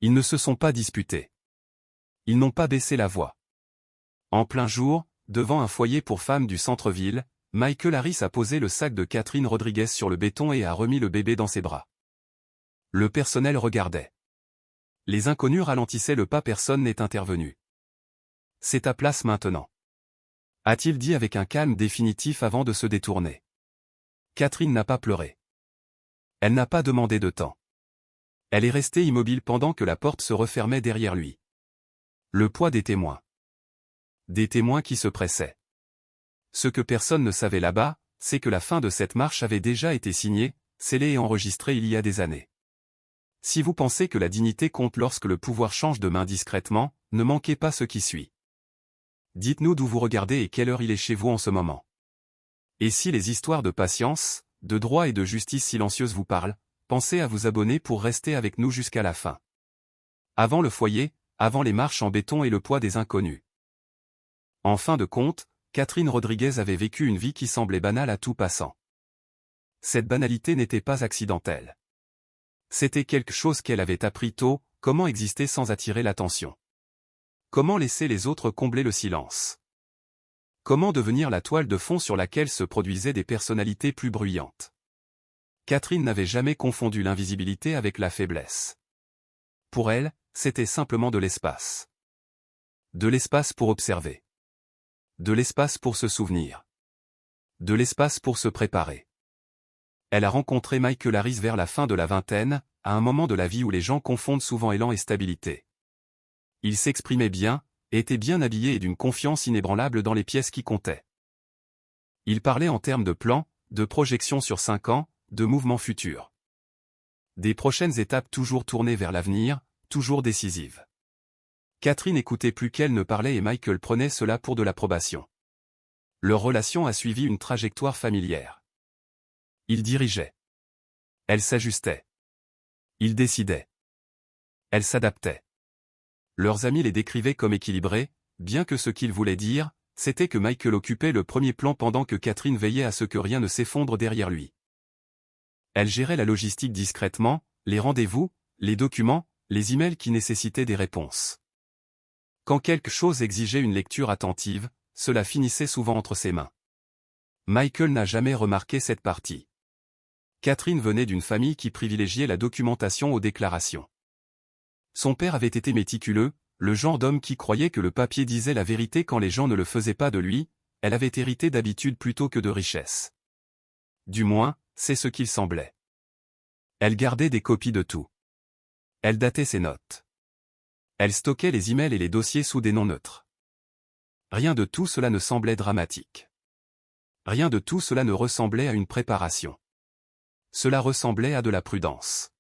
Ils ne se sont pas disputés. Ils n'ont pas baissé la voix. En plein jour, devant un foyer pour femmes du centre-ville, Michael Harris a posé le sac de Catherine Rodriguez sur le béton et a remis le bébé dans ses bras. Le personnel regardait. Les inconnus ralentissaient le pas, personne n'est intervenu. C'est ta place maintenant, a-t-il dit avec un calme définitif avant de se détourner. Catherine n'a pas pleuré. Elle n'a pas demandé de temps. Elle est restée immobile pendant que la porte se refermait derrière lui. Le poids des témoins. Des témoins qui se pressaient. Ce que personne ne savait là-bas, c'est que la fin de cette marche avait déjà été signée, scellée et enregistrée il y a des années. Si vous pensez que la dignité compte lorsque le pouvoir change de main discrètement, ne manquez pas ce qui suit. Dites-nous d'où vous regardez et quelle heure il est chez vous en ce moment. Et si les histoires de patience, de droit et de justice silencieuse vous parlent, pensez à vous abonner pour rester avec nous jusqu'à la fin. Avant le foyer, avant les marches en béton et le poids des inconnus. En fin de compte, Catherine Rodriguez avait vécu une vie qui semblait banale à tout passant. Cette banalité n'était pas accidentelle. C'était quelque chose qu'elle avait appris tôt, comment exister sans attirer l'attention. Comment laisser les autres combler le silence. Comment devenir la toile de fond sur laquelle se produisaient des personnalités plus bruyantes. Catherine n'avait jamais confondu l'invisibilité avec la faiblesse. Pour elle, c'était simplement de l'espace. De l'espace pour observer. De l'espace pour se souvenir. De l'espace pour se préparer. Elle a rencontré Michael Harris vers la fin de la vingtaine, à un moment de la vie où les gens confondent souvent élan et stabilité. Il s'exprimait bien, était bien habillé et d'une confiance inébranlable dans les pièces qui comptaient. Il parlait en termes de plans, de projections sur 5 ans, de mouvements futurs. Des prochaines étapes toujours tournées vers l'avenir, toujours décisives. Catherine écoutait plus qu'elle ne parlait et Michael prenait cela pour de l'approbation. Leur relation a suivi une trajectoire familière. Il dirigeait. Elle s'ajustait. Il décidait. Elle s'adaptait. Leurs amis les décrivaient comme équilibrés, bien que ce qu'ils voulaient dire, c'était que Michael occupait le premier plan pendant que Catherine veillait à ce que rien ne s'effondre derrière lui. Elle gérait la logistique discrètement, les rendez-vous, les documents, les emails qui nécessitaient des réponses. Quand quelque chose exigeait une lecture attentive, cela finissait souvent entre ses mains. Michael n'a jamais remarqué cette partie. Catherine venait d'une famille qui privilégiait la documentation aux déclarations. Son père avait été méticuleux, le genre d'homme qui croyait que le papier disait la vérité quand les gens ne le faisaient pas de lui, elle avait hérité d'habitude plutôt que de richesse. Du moins, c'est ce qu'il semblait. Elle gardait des copies de tout. Elle datait ses notes. Elle stockait les emails et les dossiers sous des noms neutres. Rien de tout cela ne semblait dramatique. Rien de tout cela ne ressemblait à une préparation. Cela ressemblait à de la prudence.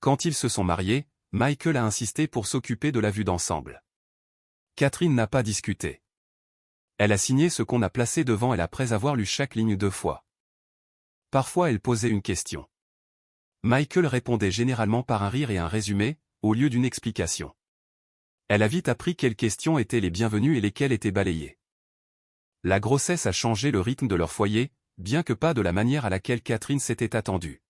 Quand ils se sont mariés, Michael a insisté pour s'occuper de la vue d'ensemble. Catherine n'a pas discuté. Elle a signé ce qu'on a placé devant elle après avoir lu chaque ligne 2 fois. Parfois elle posait une question. Michael répondait généralement par un rire et un résumé, au lieu d'une explication. Elle a vite appris quelles questions étaient les bienvenues et lesquelles étaient balayées. La grossesse a changé le rythme de leur foyer, bien que pas de la manière à laquelle Catherine s'était attendue.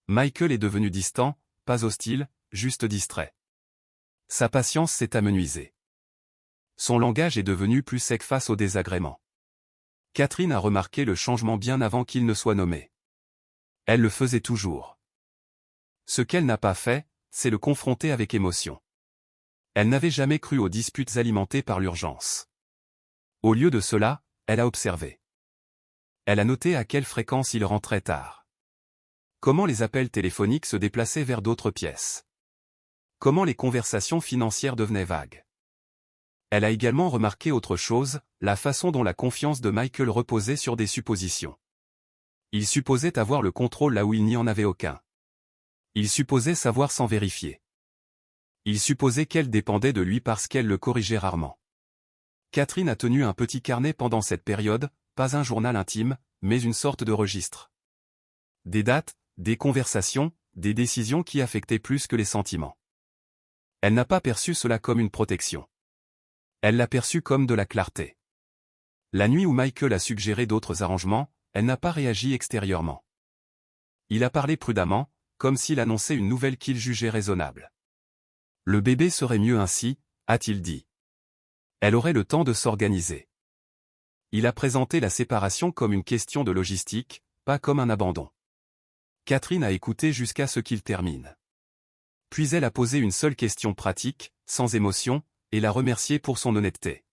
Michael est devenu distant, pas hostile, juste distrait. Sa patience s'est amenuisée. Son langage est devenu plus sec face aux désagréments. Catherine a remarqué le changement bien avant qu'il ne soit nommé. Elle le faisait toujours. Ce qu'elle n'a pas fait, c'est le confronter avec émotion. Elle n'avait jamais cru aux disputes alimentées par l'urgence. Au lieu de cela, elle a observé. Elle a noté à quelle fréquence il rentrait tard. Comment les appels téléphoniques se déplaçaient vers d'autres pièces. Comment les conversations financières devenaient vagues. Elle a également remarqué autre chose, la façon dont la confiance de Michael reposait sur des suppositions. Il supposait avoir le contrôle là où il n'y en avait aucun. Il supposait savoir sans vérifier. Il supposait qu'elle dépendait de lui parce qu'elle le corrigeait rarement. Catherine a tenu un petit carnet pendant cette période, pas un journal intime, mais une sorte de registre. Des dates, des conversations, des décisions qui affectaient plus que les sentiments. Elle n'a pas perçu cela comme une protection. Elle l'a perçu comme de la clarté. La nuit où Michael a suggéré d'autres arrangements, elle n'a pas réagi extérieurement. Il a parlé prudemment, comme s'il annonçait une nouvelle qu'il jugeait raisonnable. Le bébé serait mieux ainsi, a-t-il dit. Elle aurait le temps de s'organiser. Il a présenté la séparation comme une question de logistique, pas comme un abandon. Catherine a écouté jusqu'à ce qu'il termine. Puis elle a posé une seule question pratique, sans émotion, et l'a remercié pour son honnêteté.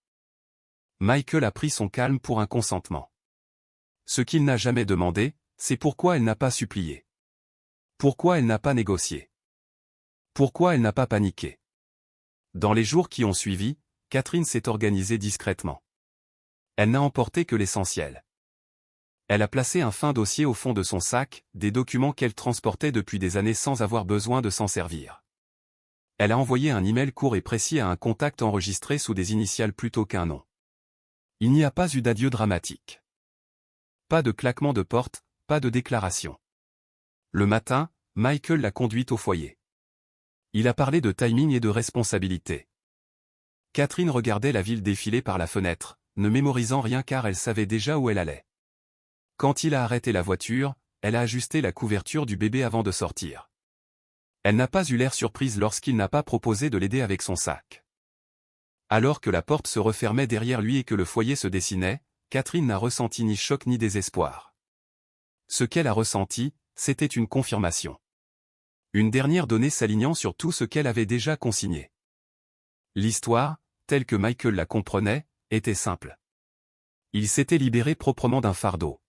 Michael a pris son calme pour un consentement. Ce qu'il n'a jamais demandé, c'est pourquoi elle n'a pas supplié. Pourquoi elle n'a pas négocié. Pourquoi elle n'a pas paniqué. Dans les jours qui ont suivi, Catherine s'est organisée discrètement. Elle n'a emporté que l'essentiel. Elle a placé un fin dossier au fond de son sac, des documents qu'elle transportait depuis des années sans avoir besoin de s'en servir. Elle a envoyé un email court et précis à un contact enregistré sous des initiales plutôt qu'un nom. Il n'y a pas eu d'adieu dramatique. Pas de claquement de porte, pas de déclaration. Le matin, Michael l'a conduite au foyer. Il a parlé de timing et de responsabilité. Catherine regardait la ville défiler par la fenêtre, ne mémorisant rien car elle savait déjà où elle allait. Quand il a arrêté la voiture, elle a ajusté la couverture du bébé avant de sortir. Elle n'a pas eu l'air surprise lorsqu'il n'a pas proposé de l'aider avec son sac. Alors que la porte se refermait derrière lui et que le foyer se dessinait, Catherine n'a ressenti ni choc ni désespoir. Ce qu'elle a ressenti, c'était une confirmation. Une dernière donnée s'alignant sur tout ce qu'elle avait déjà consigné. L'histoire, telle que Michael la comprenait, était simple. Il s'était libéré proprement d'un fardeau.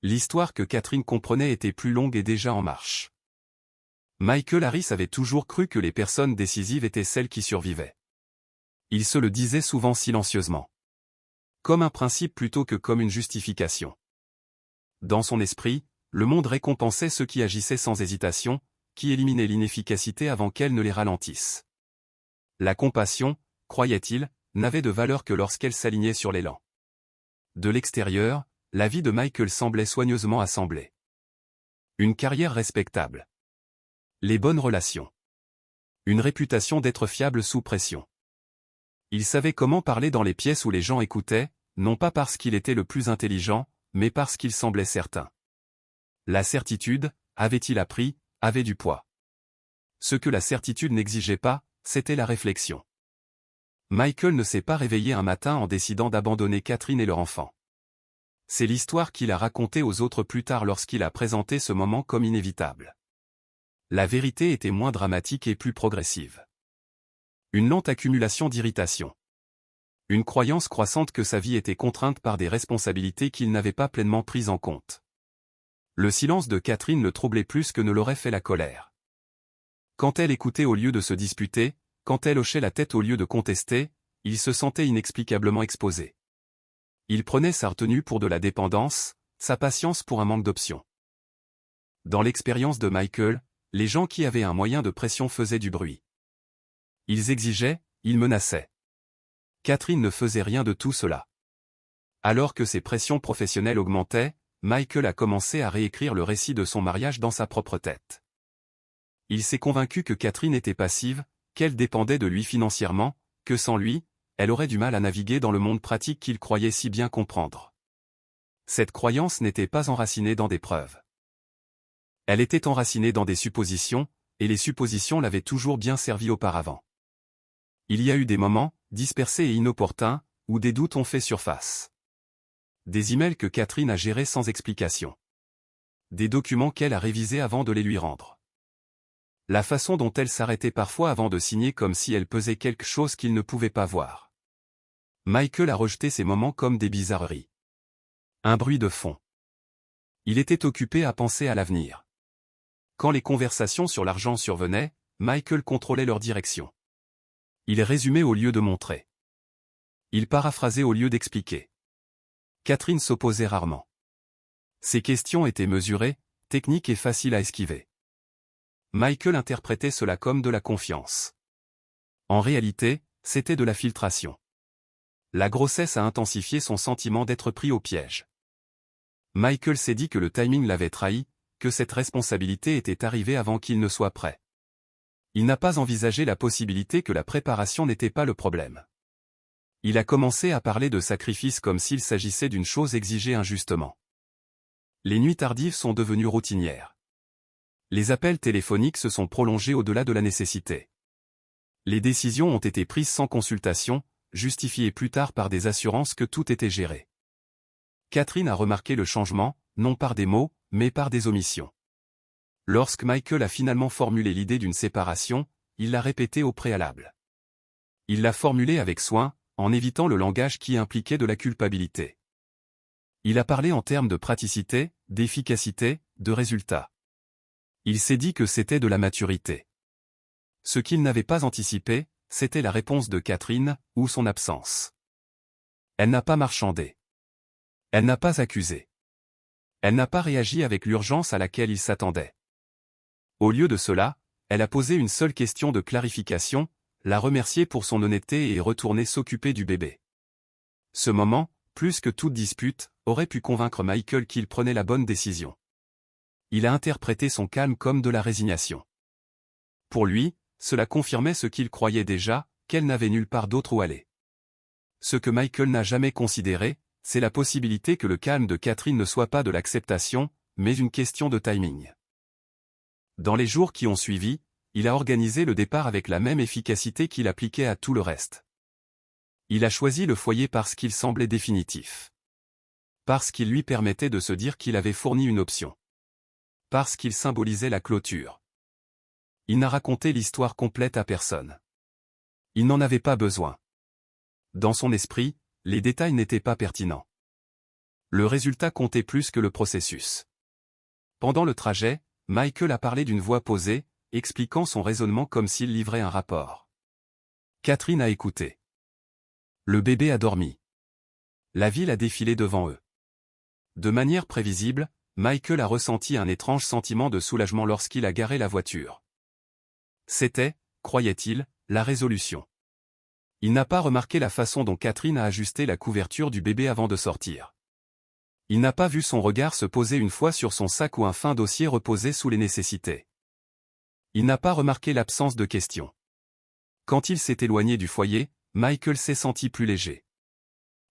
L'histoire que Catherine comprenait était plus longue et déjà en marche. Michael Harris avait toujours cru que les personnes décisives étaient celles qui survivaient. Il se le disait souvent silencieusement. Comme un principe plutôt que comme une justification. Dans son esprit, le monde récompensait ceux qui agissaient sans hésitation, qui éliminaient l'inefficacité avant qu'elle ne les ralentisse. La compassion, croyait-il, n'avait de valeur que lorsqu'elle s'alignait sur l'élan. De l'extérieur, la vie de Michael semblait soigneusement assemblée. Une carrière respectable. Les bonnes relations. Une réputation d'être fiable sous pression. Il savait comment parler dans les pièces où les gens écoutaient, non pas parce qu'il était le plus intelligent, mais parce qu'il semblait certain. La certitude, avait-il appris, avait du poids. Ce que la certitude n'exigeait pas, c'était la réflexion. Michael ne s'est pas réveillé un matin en décidant d'abandonner Catherine et leur enfant. C'est l'histoire qu'il a racontée aux autres plus tard lorsqu'il a présenté ce moment comme inévitable. La vérité était moins dramatique et plus progressive. Une lente accumulation d'irritation. Une croyance croissante que sa vie était contrainte par des responsabilités qu'il n'avait pas pleinement prises en compte. Le silence de Catherine le troublait plus que ne l'aurait fait la colère. Quand elle écoutait au lieu de se disputer, quand elle hochait la tête au lieu de contester, il se sentait inexplicablement exposé. Il prenait sa retenue pour de la dépendance, sa patience pour un manque d'options. Dans l'expérience de Michael, les gens qui avaient un moyen de pression faisaient du bruit. Ils exigeaient, ils menaçaient. Catherine ne faisait rien de tout cela. Alors que ses pressions professionnelles augmentaient, Michael a commencé à réécrire le récit de son mariage dans sa propre tête. Il s'est convaincu que Catherine était passive, qu'elle dépendait de lui financièrement, que sans lui, elle aurait du mal à naviguer dans le monde pratique qu'il croyait si bien comprendre. Cette croyance n'était pas enracinée dans des preuves. Elle était enracinée dans des suppositions, et les suppositions l'avaient toujours bien servi auparavant. Il y a eu des moments, dispersés et inopportuns, où des doutes ont fait surface. Des emails que Catherine a gérés sans explication. Des documents qu'elle a révisés avant de les lui rendre. La façon dont elle s'arrêtait parfois avant de signer comme si elle pesait quelque chose qu'il ne pouvait pas voir. Michael a rejeté ces moments comme des bizarreries. Un bruit de fond. Il était occupé à penser à l'avenir. Quand les conversations sur l'argent survenaient, Michael contrôlait leur direction. Il résumait au lieu de montrer. Il paraphrasait au lieu d'expliquer. Catherine s'opposait rarement. Ses questions étaient mesurées, techniques et faciles à esquiver. Michael interprétait cela comme de la confiance. En réalité, c'était de la filtration. La grossesse a intensifié son sentiment d'être pris au piège. Michael s'est dit que le timing l'avait trahi, que cette responsabilité était arrivée avant qu'il ne soit prêt. Il n'a pas envisagé la possibilité que la préparation n'était pas le problème. Il a commencé à parler de sacrifice comme s'il s'agissait d'une chose exigée injustement. Les nuits tardives sont devenues routinières. Les appels téléphoniques se sont prolongés au-delà de la nécessité. Les décisions ont été prises sans consultation, justifiées plus tard par des assurances que tout était géré. Catherine a remarqué le changement, non par des mots, mais par des omissions. Lorsque Michael a finalement formulé l'idée d'une séparation, il l'a répétée au préalable. Il l'a formulée avec soin, en évitant le langage qui impliquait de la culpabilité. Il a parlé en termes de praticité, d'efficacité, de résultat. Il s'est dit que c'était de la maturité. Ce qu'il n'avait pas anticipé, c'était la réponse de Catherine, ou son absence. Elle n'a pas marchandé. Elle n'a pas accusé. Elle n'a pas réagi avec l'urgence à laquelle il s'attendait. Au lieu de cela, elle a posé une seule question de clarification, l'a remercié pour son honnêteté et est retournée s'occuper du bébé. Ce moment, plus que toute dispute, aurait pu convaincre Michael qu'il prenait la bonne décision. Il a interprété son calme comme de la résignation. Pour lui, cela confirmait ce qu'il croyait déjà, qu'elle n'avait nulle part d'autre où aller. Ce que Michael n'a jamais considéré, c'est la possibilité que le calme de Catherine ne soit pas de l'acceptation, mais une question de timing. Dans les jours qui ont suivi, il a organisé le départ avec la même efficacité qu'il appliquait à tout le reste. Il a choisi le foyer parce qu'il semblait définitif. Parce qu'il lui permettait de se dire qu'il avait fourni une option. Parce qu'il symbolisait la clôture. Il n'a raconté l'histoire complète à personne. Il n'en avait pas besoin. Dans son esprit, les détails n'étaient pas pertinents. Le résultat comptait plus que le processus. Pendant le trajet, Michael a parlé d'une voix posée, expliquant son raisonnement comme s'il livrait un rapport. Catherine a écouté. Le bébé a dormi. La ville a défilé devant eux. De manière prévisible, Michael a ressenti un étrange sentiment de soulagement lorsqu'il a garé la voiture. C'était, croyait-il, la résolution. Il n'a pas remarqué la façon dont Catherine a ajusté la couverture du bébé avant de sortir. Il n'a pas vu son regard se poser une fois sur son sac ou un fin dossier reposé sous les nécessités. Il n'a pas remarqué l'absence de questions. Quand il s'est éloigné du foyer, Michael s'est senti plus léger.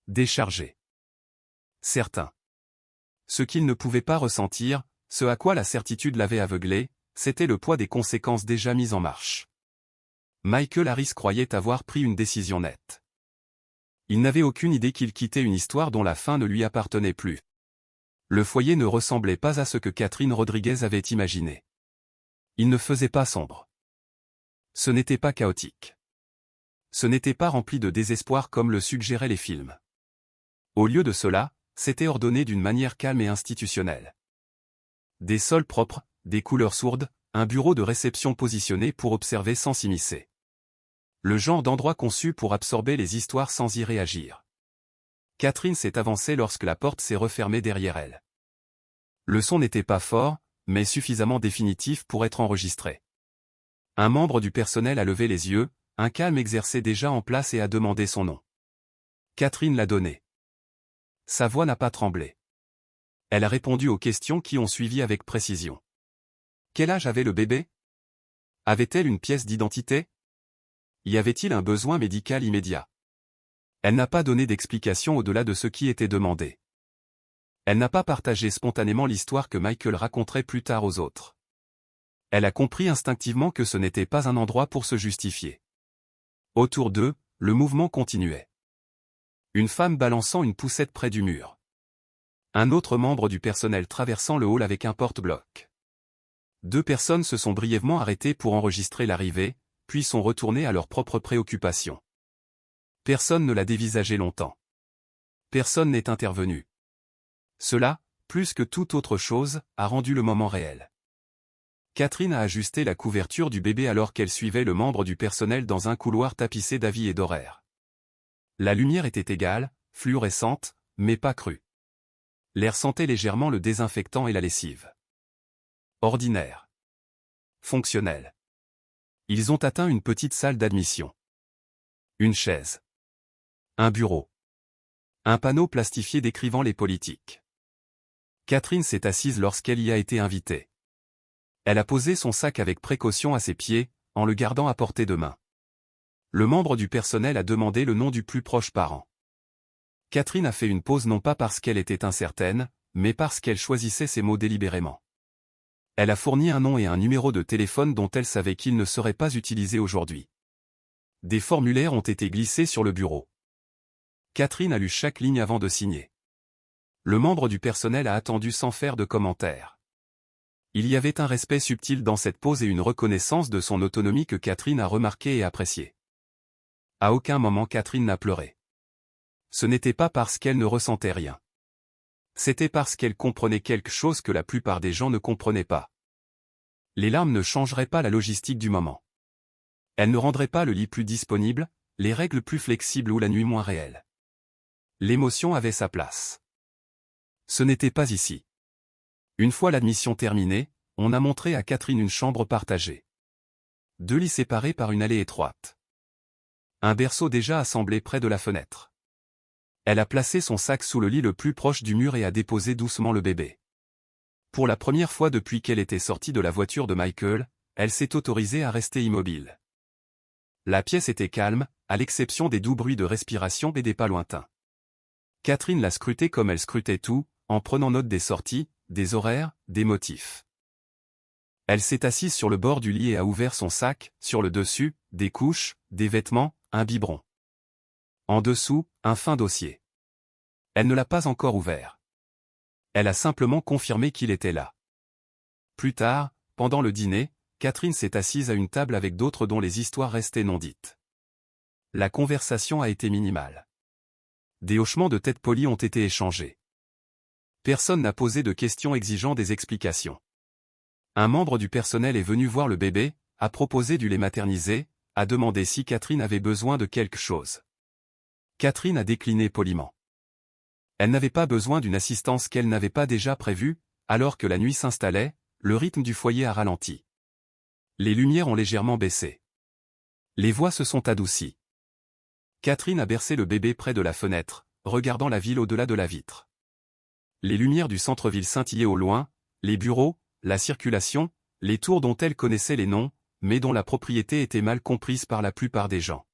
Déchargé. Certain. Ce qu'il ne pouvait pas ressentir, ce à quoi la certitude l'avait aveuglé, c'était le poids des conséquences déjà mises en marche. Michael Harris croyait avoir pris une décision nette. Il n'avait aucune idée qu'il quittait une histoire dont la fin ne lui appartenait plus. Le foyer ne ressemblait pas à ce que Catherine Rodriguez avait imaginé. Il ne faisait pas sombre. Ce n'était pas chaotique. Ce n'était pas rempli de désespoir comme le suggéraient les films. Au lieu de cela, c'était ordonné d'une manière calme et institutionnelle. Des sols propres, des couleurs sourdes, un bureau de réception positionné pour observer sans s'immiscer. Le genre d'endroit conçu pour absorber les histoires sans y réagir. Catherine s'est avancée lorsque la porte s'est refermée derrière elle. Le son n'était pas fort, mais suffisamment définitif pour être enregistré. Un membre du personnel a levé les yeux, un calme exercé déjà en place et a demandé son nom. Catherine l'a donné. Sa voix n'a pas tremblé. Elle a répondu aux questions qui ont suivi avec précision. Quel âge avait le bébé? Avait-elle une pièce d'identité? Y avait-il un besoin médical immédiat? Elle n'a pas donné d'explication au-delà de ce qui était demandé. Elle n'a pas partagé spontanément l'histoire que Michael raconterait plus tard aux autres. Elle a compris instinctivement que ce n'était pas un endroit pour se justifier. Autour d'eux, le mouvement continuait. Une femme balançant une poussette près du mur. Un autre membre du personnel traversant le hall avec un porte-bloc. 2 personnes se sont brièvement arrêtées pour enregistrer l'arrivée, puis sont retournées à leurs propres préoccupations. Personne ne l'a dévisagé longtemps. Personne n'est intervenu. Cela, plus que toute autre chose, a rendu le moment réel. Catherine a ajusté la couverture du bébé alors qu'elle suivait le membre du personnel dans un couloir tapissé d'avis et d'horaires. La lumière était égale, fluorescente, mais pas crue. L'air sentait légèrement le désinfectant et la lessive. Ordinaire. Fonctionnel. Ils ont atteint une petite salle d'admission. Une chaise. Un bureau. Un panneau plastifié décrivant les politiques. Catherine s'est assise lorsqu'elle y a été invitée. Elle a posé son sac avec précaution à ses pieds, en le gardant à portée de main. Le membre du personnel a demandé le nom du plus proche parent. Catherine a fait une pause non pas parce qu'elle était incertaine, mais parce qu'elle choisissait ses mots délibérément. Elle a fourni un nom et un numéro de téléphone dont elle savait qu'ils ne seraient pas utilisés aujourd'hui. Des formulaires ont été glissés sur le bureau. Catherine a lu chaque ligne avant de signer. Le membre du personnel a attendu sans faire de commentaires. Il y avait un respect subtil dans cette pause et une reconnaissance de son autonomie que Catherine a remarqué et apprécié. À aucun moment Catherine n'a pleuré. Ce n'était pas parce qu'elle ne ressentait rien. C'était parce qu'elle comprenait quelque chose que la plupart des gens ne comprenaient pas. Les larmes ne changeraient pas la logistique du moment. Elles ne rendraient pas le lit plus disponible, les règles plus flexibles ou la nuit moins réelle. L'émotion avait sa place. Ce n'était pas ici. Une fois l'admission terminée, on a montré à Catherine une chambre partagée. 2 lits séparés par une allée étroite. Un berceau déjà assemblé près de la fenêtre. Elle a placé son sac sous le lit le plus proche du mur et a déposé doucement le bébé. Pour la première fois depuis qu'elle était sortie de la voiture de Michael, elle s'est autorisée à rester immobile. La pièce était calme, à l'exception des doux bruits de respiration et des pas lointains. Catherine l'a scruté comme elle scrutait tout, en prenant note des sorties, des horaires, des motifs. Elle s'est assise sur le bord du lit et a ouvert son sac, sur le dessus, des couches, des vêtements, un biberon. En dessous, un fin dossier. Elle ne l'a pas encore ouvert. Elle a simplement confirmé qu'il était là. Plus tard, pendant le dîner, Catherine s'est assise à une table avec d'autres dont les histoires restaient non dites. La conversation a été minimale. Des hochements de tête polis ont été échangés. Personne n'a posé de questions exigeant des explications. Un membre du personnel est venu voir le bébé, a proposé du lait maternisé, a demandé si Catherine avait besoin de quelque chose. Catherine a décliné poliment. Elle n'avait pas besoin d'une assistance qu'elle n'avait pas déjà prévue, alors que la nuit s'installait, le rythme du foyer a ralenti. Les lumières ont légèrement baissé. Les voix se sont adoucies. Catherine a bercé le bébé près de la fenêtre, regardant la ville au-delà de la vitre. Les lumières du centre-ville scintillaient au loin, les bureaux, la circulation, les tours dont elle connaissait les noms, mais dont la propriété était mal comprise par la plupart des gens.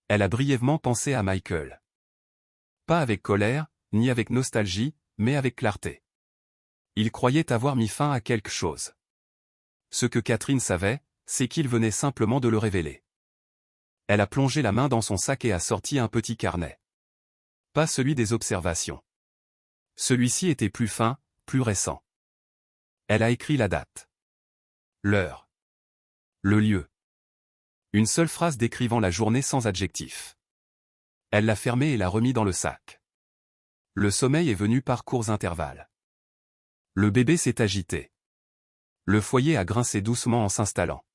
Elle a brièvement pensé à Michael. Pas avec colère, ni avec nostalgie, mais avec clarté. Il croyait avoir mis fin à quelque chose. Ce que Catherine savait, c'est qu'il venait simplement de le révéler. Elle a plongé la main dans son sac et a sorti un petit carnet. Pas celui des observations. Celui-ci était plus fin, plus récent. Elle a écrit la date. L'heure. Le lieu. Une seule phrase décrivant la journée sans adjectif. Elle l'a fermé et l'a remis dans le sac. Le sommeil est venu par courts intervalles. Le bébé s'est agité. Le foyer a grincé doucement en s'installant.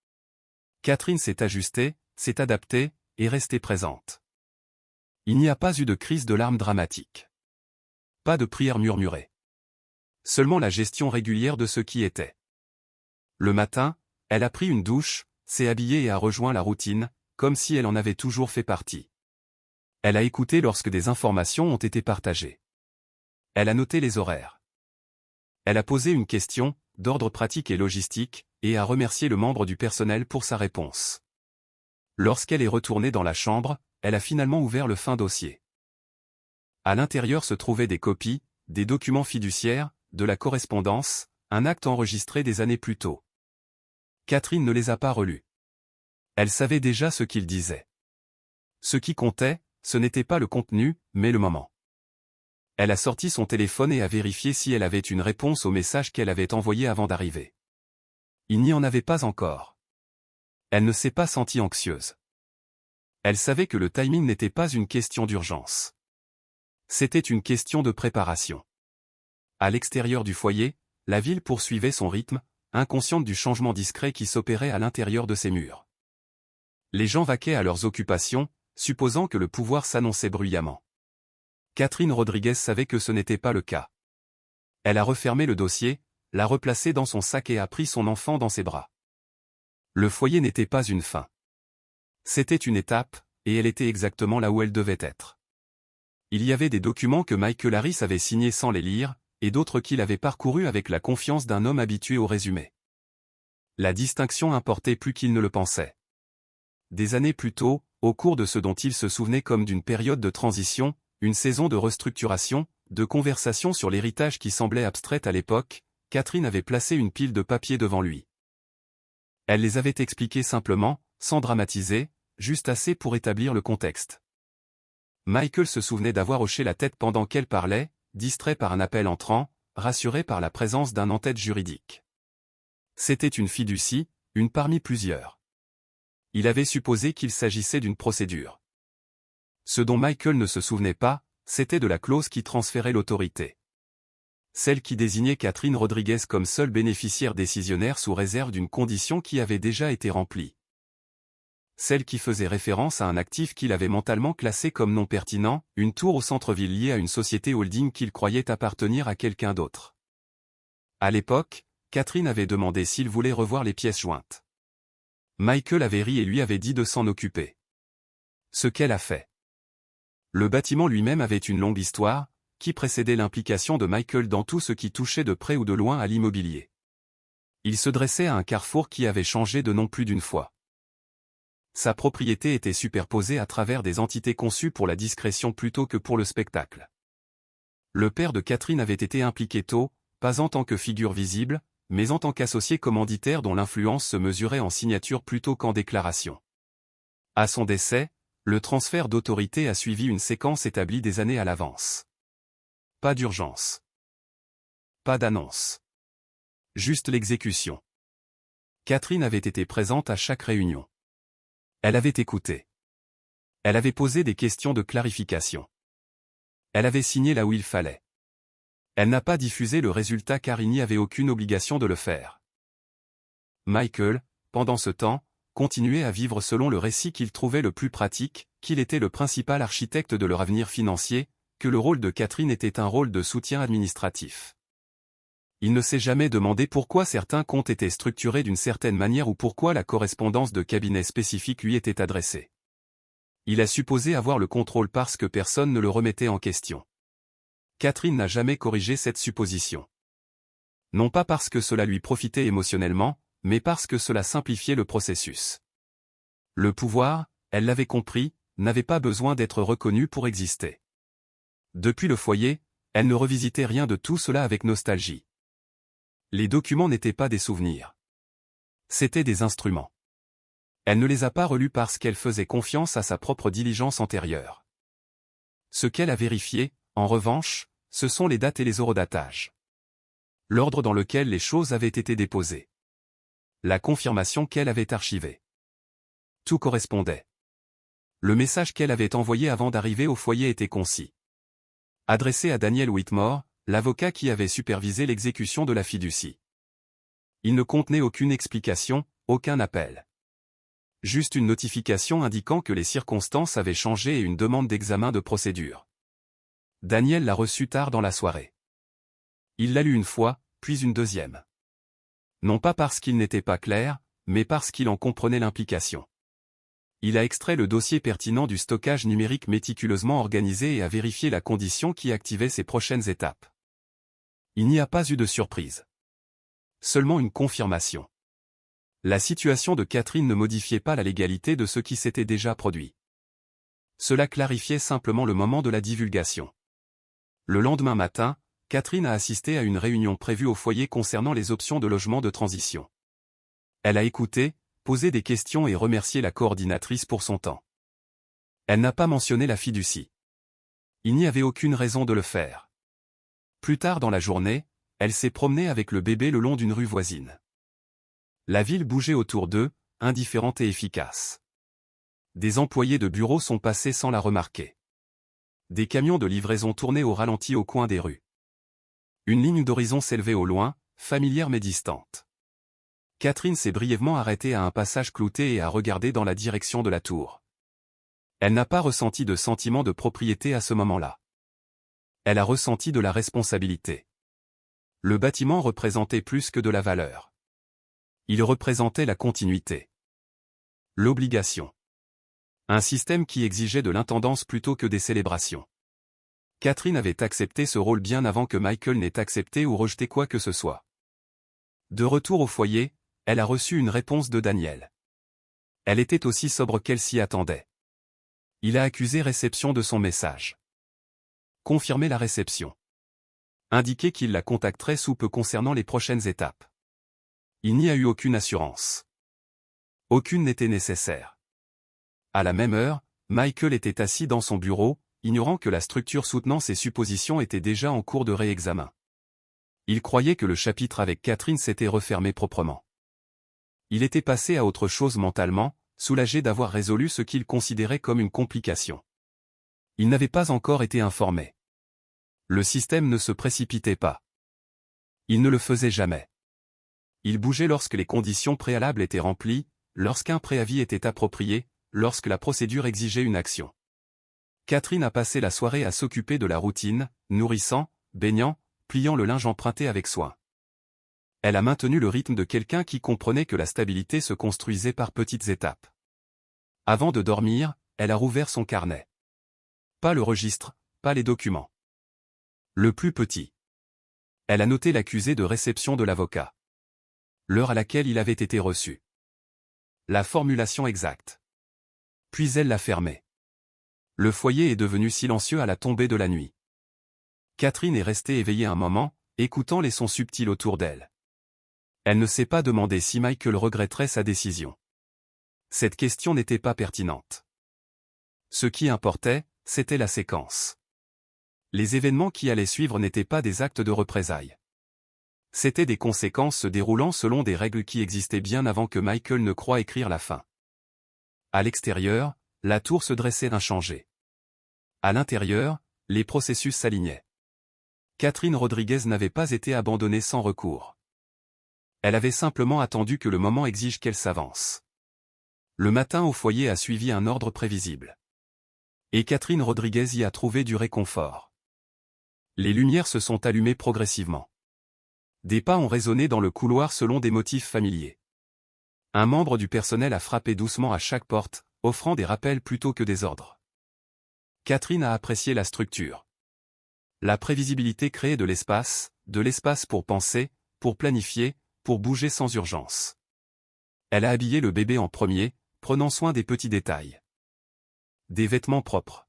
Catherine s'est ajustée, s'est adaptée, et restée présente. Il n'y a pas eu de crise de larmes dramatique. Pas de prière murmurée. Seulement la gestion régulière de ce qui était. Le matin, elle a pris une douche, s'est habillée et a rejoint la routine, comme si elle en avait toujours fait partie. Elle a écouté lorsque des informations ont été partagées. Elle a noté les horaires. Elle a posé une question, d'ordre pratique et logistique, et a remercié le membre du personnel pour sa réponse. Lorsqu'elle est retournée dans la chambre, elle a finalement ouvert le fin dossier. À l'intérieur se trouvaient des copies, des documents fiduciaires, de la correspondance, un acte enregistré des années plus tôt. Catherine ne les a pas relus. Elle savait déjà ce qu'ils disaient. Ce qui comptait, ce n'était pas le contenu, mais le moment. Elle a sorti son téléphone et a vérifié si elle avait une réponse au message qu'elle avait envoyé avant d'arriver. Il n'y en avait pas encore. Elle ne s'est pas sentie anxieuse. Elle savait que le timing n'était pas une question d'urgence. C'était une question de préparation. À l'extérieur du foyer, la ville poursuivait son rythme, inconsciente du changement discret qui s'opérait à l'intérieur de ses murs. Les gens vaquaient à leurs occupations, supposant que le pouvoir s'annonçait bruyamment. Catherine Rodriguez savait que ce n'était pas le cas. Elle a refermé le dossier, l'a replacé dans son sac et a pris son enfant dans ses bras. Le foyer n'était pas une fin. C'était une étape, et elle était exactement là où elle devait être. Il y avait des documents que Michael Harris avait signés sans les lire, et d'autres qu'il avait parcourus avec la confiance d'un homme habitué au résumé. La distinction importait plus qu'il ne le pensait. Des années plus tôt, au cours de ce dont il se souvenait comme d'une période de transition, une saison de restructuration, de conversation sur l'héritage qui semblait abstraite à l'époque, Catherine avait placé une pile de papiers devant lui. Elle les avait expliqués simplement, sans dramatiser, juste assez pour établir le contexte. Michael se souvenait d'avoir hoché la tête pendant qu'elle parlait, distrait par un appel entrant, rassuré par la présence d'un en-tête juridique. C'était une fiducie, une parmi plusieurs. Il avait supposé qu'il s'agissait d'une procédure. Ce dont Michael ne se souvenait pas, c'était de la clause qui transférait l'autorité. Celle qui désignait Catherine Rodriguez comme seule bénéficiaire décisionnaire sous réserve d'une condition qui avait déjà été remplie. Celle qui faisait référence à un actif qu'il avait mentalement classé comme non pertinent, une tour au centre-ville liée à une société holding qu'il croyait appartenir à quelqu'un d'autre. À l'époque, Catherine avait demandé s'il voulait revoir les pièces jointes. Michael avait ri et lui avait dit de s'en occuper. Ce qu'elle a fait. Le bâtiment lui-même avait une longue histoire, qui précédait l'implication de Michael dans tout ce qui touchait de près ou de loin à l'immobilier. Il se dressait à un carrefour qui avait changé de nom plus d'une fois. Sa propriété était superposée à travers des entités conçues pour la discrétion plutôt que pour le spectacle. Le père de Catherine avait été impliqué tôt, pas en tant que figure visible, mais en tant qu'associé commanditaire dont l'influence se mesurait en signature plutôt qu'en déclaration. À son décès, le transfert d'autorité a suivi une séquence établie des années à l'avance. Pas d'urgence. Pas d'annonce. Juste l'exécution. Catherine avait été présente à chaque réunion. Elle avait écouté. Elle avait posé des questions de clarification. Elle avait signé là où il fallait. Elle n'a pas diffusé le résultat car il n'y avait aucune obligation de le faire. Michael, pendant ce temps, continuait à vivre selon le récit qu'il trouvait le plus pratique, qu'il était le principal architecte de leur avenir financier, que le rôle de Catherine était un rôle de soutien administratif. Il ne s'est jamais demandé pourquoi certains comptes étaient structurés d'une certaine manière ou pourquoi la correspondance de cabinet spécifique lui était adressée. Il a supposé avoir le contrôle parce que personne ne le remettait en question. Catherine n'a jamais corrigé cette supposition. Non pas parce que cela lui profitait émotionnellement, mais parce que cela simplifiait le processus. Le pouvoir, elle l'avait compris, n'avait pas besoin d'être reconnu pour exister. Depuis le foyer, elle ne revisitait rien de tout cela avec nostalgie. Les documents n'étaient pas des souvenirs. C'étaient des instruments. Elle ne les a pas relus parce qu'elle faisait confiance à sa propre diligence antérieure. Ce qu'elle a vérifié, en revanche, ce sont les dates et les horodatages. L'ordre dans lequel les choses avaient été déposées. La confirmation qu'elle avait archivée. Tout correspondait. Le message qu'elle avait envoyé avant d'arriver au foyer était concis. Adressé à Daniel Whitmore, l'avocat qui avait supervisé l'exécution de la fiducie. Il ne contenait aucune explication, aucun appel. Juste une notification indiquant que les circonstances avaient changé et une demande d'examen de procédure. Daniel l'a reçu tard dans la soirée. Il l'a lu une fois, puis une deuxième. Non pas parce qu'il n'était pas clair, mais parce qu'il en comprenait l'implication. Il a extrait le dossier pertinent du stockage numérique méticuleusement organisé et a vérifié la condition qui activait ses prochaines étapes. Il n'y a pas eu de surprise. Seulement une confirmation. La situation de Catherine ne modifiait pas la légalité de ce qui s'était déjà produit. Cela clarifiait simplement le moment de la divulgation. Le lendemain matin, Catherine a assisté à une réunion prévue au foyer concernant les options de logement de transition. Elle a écouté, posé des questions et remercié la coordinatrice pour son temps. Elle n'a pas mentionné la fiducie. Il n'y avait aucune raison de le faire. Plus tard dans la journée, elle s'est promenée avec le bébé le long d'une rue voisine. La ville bougeait autour d'eux, indifférente et efficace. Des employés de bureau sont passés sans la remarquer. Des camions de livraison tournaient au ralenti au coin des rues. Une ligne d'horizon s'élevait au loin, familière mais distante. Catherine s'est brièvement arrêtée à un passage clouté et a regardé dans la direction de la tour. Elle n'a pas ressenti de sentiment de propriété à ce moment-là. Elle a ressenti de la responsabilité. Le bâtiment représentait plus que de la valeur. Il représentait la continuité. L'obligation. Un système qui exigeait de l'intendance plutôt que des célébrations. Catherine avait accepté ce rôle bien avant que Michael n'ait accepté ou rejeté quoi que ce soit. De retour au foyer, elle a reçu une réponse de Daniel. Elle était aussi sobre qu'elle s'y attendait. Il a accusé réception de son message. Confirmé la réception. Indiqué qu'il la contacterait sous peu concernant les prochaines étapes. Il n'y a eu aucune assurance. Aucune n'était nécessaire. À la même heure, Michael était assis dans son bureau, ignorant que la structure soutenant ses suppositions était déjà en cours de réexamen. Il croyait que le chapitre avec Catherine s'était refermé proprement. Il était passé à autre chose mentalement, soulagé d'avoir résolu ce qu'il considérait comme une complication. Il n'avait pas encore été informé. Le système ne se précipitait pas. Il ne le faisait jamais. Il bougeait lorsque les conditions préalables étaient remplies, lorsqu'un préavis était approprié, lorsque la procédure exigeait une action. Catherine a passé la soirée à s'occuper de la routine, nourrissant, baignant, pliant le linge emprunté avec soin. Elle a maintenu le rythme de quelqu'un qui comprenait que la stabilité se construisait par petites étapes. Avant de dormir, elle a rouvert son carnet. Pas le registre, pas les documents. Le plus petit. Elle a noté l'accusé de réception de l'avocat. L'heure à laquelle il avait été reçu. La formulation exacte. Puis elle l'a fermé. Le foyer est devenu silencieux à la tombée de la nuit. Catherine est restée éveillée un moment, écoutant les sons subtils autour d'elle. Elle ne s'est pas demandé si Michael regretterait sa décision. Cette question n'était pas pertinente. Ce qui importait, c'était la séquence. Les événements qui allaient suivre n'étaient pas des actes de représailles. C'étaient des conséquences se déroulant selon des règles qui existaient bien avant que Michael ne croie écrire la fin. À l'extérieur, la tour se dressait inchangée. À l'intérieur, les processus s'alignaient. Catherine Rodriguez n'avait pas été abandonnée sans recours. Elle avait simplement attendu que le moment exige qu'elle s'avance. Le matin au foyer a suivi un ordre prévisible. Et Catherine Rodriguez y a trouvé du réconfort. Les lumières se sont allumées progressivement. Des pas ont résonné dans le couloir selon des motifs familiers. Un membre du personnel a frappé doucement à chaque porte, offrant des rappels plutôt que des ordres. Catherine a apprécié la structure. La prévisibilité créait de l'espace pour penser, pour planifier, pour bouger sans urgence. Elle a habillé le bébé en premier, prenant soin des petits détails. Des vêtements propres.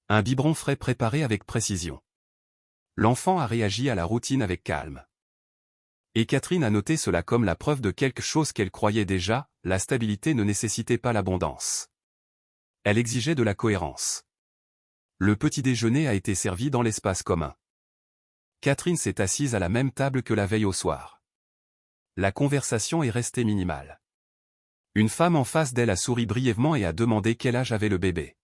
Un biberon frais préparé avec précision. L'enfant a réagi à la routine avec calme. Et Catherine a noté cela comme la preuve de quelque chose qu'elle croyait déjà, la stabilité ne nécessitait pas l'abondance. Elle exigeait de la cohérence. Le petit déjeuner a été servi dans l'espace commun. Catherine s'est assise à la même table que la veille au soir. La conversation est restée minimale. Une femme en face d'elle a souri brièvement et a demandé quel âge avait le bébé.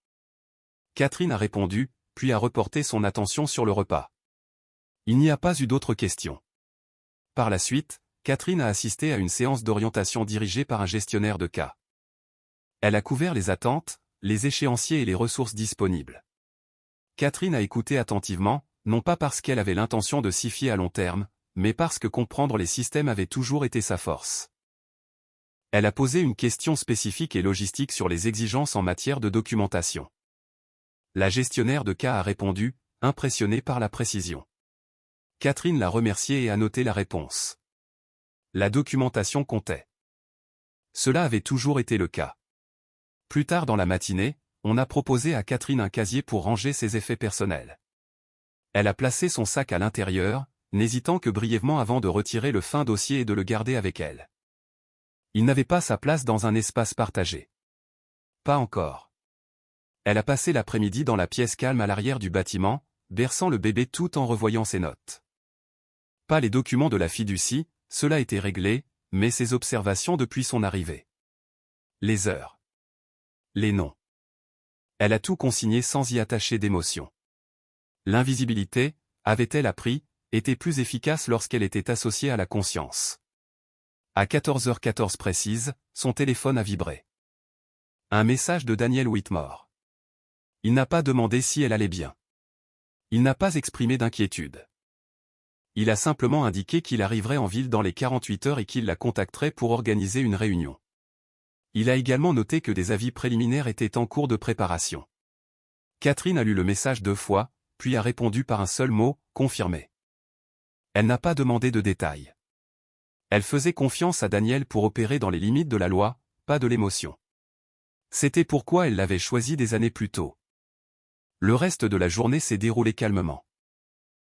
Catherine a répondu, puis a reporté son attention sur le repas. Il n'y a pas eu d'autres questions. Par la suite, Catherine a assisté à une séance d'orientation dirigée par un gestionnaire de cas. Elle a couvert les attentes, les échéanciers et les ressources disponibles. Catherine a écouté attentivement, non pas parce qu'elle avait l'intention de s'y fier à long terme, mais parce que comprendre les systèmes avait toujours été sa force. Elle a posé une question spécifique et logistique sur les exigences en matière de documentation. La gestionnaire de cas a répondu, impressionnée par la précision. Catherine l'a remerciée et a noté la réponse. La documentation comptait. Cela avait toujours été le cas. Plus tard dans la matinée, on a proposé à Catherine un casier pour ranger ses effets personnels. Elle a placé son sac à l'intérieur, n'hésitant que brièvement avant de retirer le fin dossier et de le garder avec elle. Il n'avait pas sa place dans un espace partagé. Pas encore. Elle a passé l'après-midi dans la pièce calme à l'arrière du bâtiment, berçant le bébé tout en revoyant ses notes. Pas les documents de la fiducie, cela était réglé, mais ses observations depuis son arrivée. Les heures. Les noms. Elle a tout consigné sans y attacher d'émotion. L'invisibilité, avait-elle appris, était plus efficace lorsqu'elle était associée à la conscience. À 14h14 précise, son téléphone a vibré. Un message de Daniel Whitmore. Il n'a pas demandé si elle allait bien. Il n'a pas exprimé d'inquiétude. Il a simplement indiqué qu'il arriverait en ville dans les 48 heures et qu'il la contacterait pour organiser une réunion. Il a également noté que des avis préliminaires étaient en cours de préparation. Catherine a lu le message 2 fois, puis a répondu par un seul mot, confirmé. Elle n'a pas demandé de détails. Elle faisait confiance à Daniel pour opérer dans les limites de la loi, pas de l'émotion. C'était pourquoi elle l'avait choisi des années plus tôt. Le reste de la journée s'est déroulé calmement.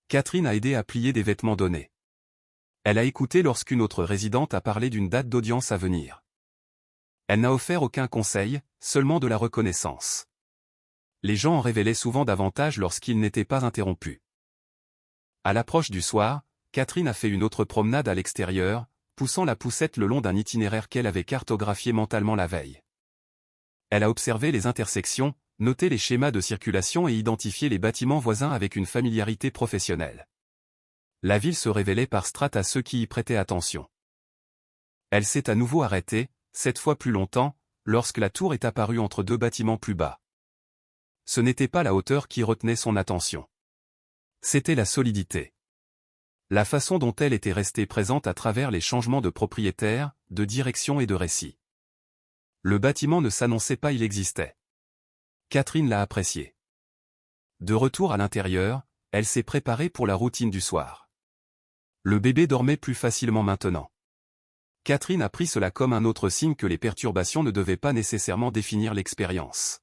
Catherine a aidé à plier des vêtements donnés. Elle a écouté lorsqu'une autre résidente a parlé d'une date d'audience à venir. Elle n'a offert aucun conseil, seulement de la reconnaissance. Les gens en révélaient souvent davantage lorsqu'ils n'étaient pas interrompus. À l'approche du soir, Catherine a fait une autre promenade à l'extérieur, poussant la poussette le long d'un itinéraire qu'elle avait cartographié mentalement la veille. Elle a observé les intersections, noté les schémas de circulation et identifié les bâtiments voisins avec une familiarité professionnelle. La ville se révélait par strates à ceux qui y prêtaient attention. Elle s'est à nouveau arrêtée, cette fois plus longtemps, lorsque la tour est apparue entre deux bâtiments plus bas. Ce n'était pas la hauteur qui retenait son attention. C'était la solidité. La façon dont elle était restée présente à travers les changements de propriétaire, de direction et de récit. Le bâtiment ne s'annonçait pas, il existait. Catherine l'a apprécié. De retour à l'intérieur, elle s'est préparée pour la routine du soir. Le bébé dormait plus facilement maintenant. Catherine a pris cela comme un autre signe que les perturbations ne devaient pas nécessairement définir l'expérience.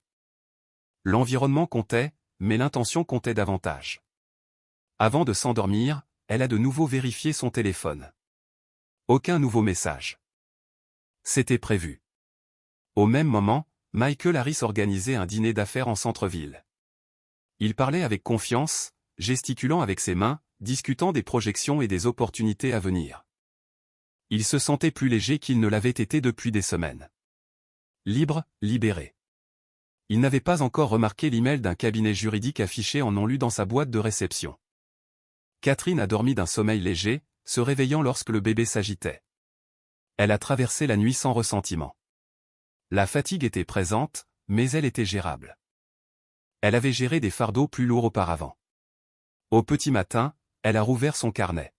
L'environnement comptait, mais l'intention comptait davantage. Avant de s'endormir, elle a de nouveau vérifié son téléphone. Aucun nouveau message. C'était prévu. Au même moment, Michael Harris organisait un dîner d'affaires en centre-ville. Il parlait avec confiance, gesticulant avec ses mains, discutant des projections et des opportunités à venir. Il se sentait plus léger qu'il ne l'avait été depuis des semaines. Libre, libéré. Il n'avait pas encore remarqué l'email d'un cabinet juridique affiché en non-lu dans sa boîte de réception. Catherine a dormi d'un sommeil léger, se réveillant lorsque le bébé s'agitait. Elle a traversé la nuit sans ressentiment. La fatigue était présente, mais elle était gérable. Elle avait géré des fardeaux plus lourds auparavant. Au petit matin, elle a rouvert son carnet.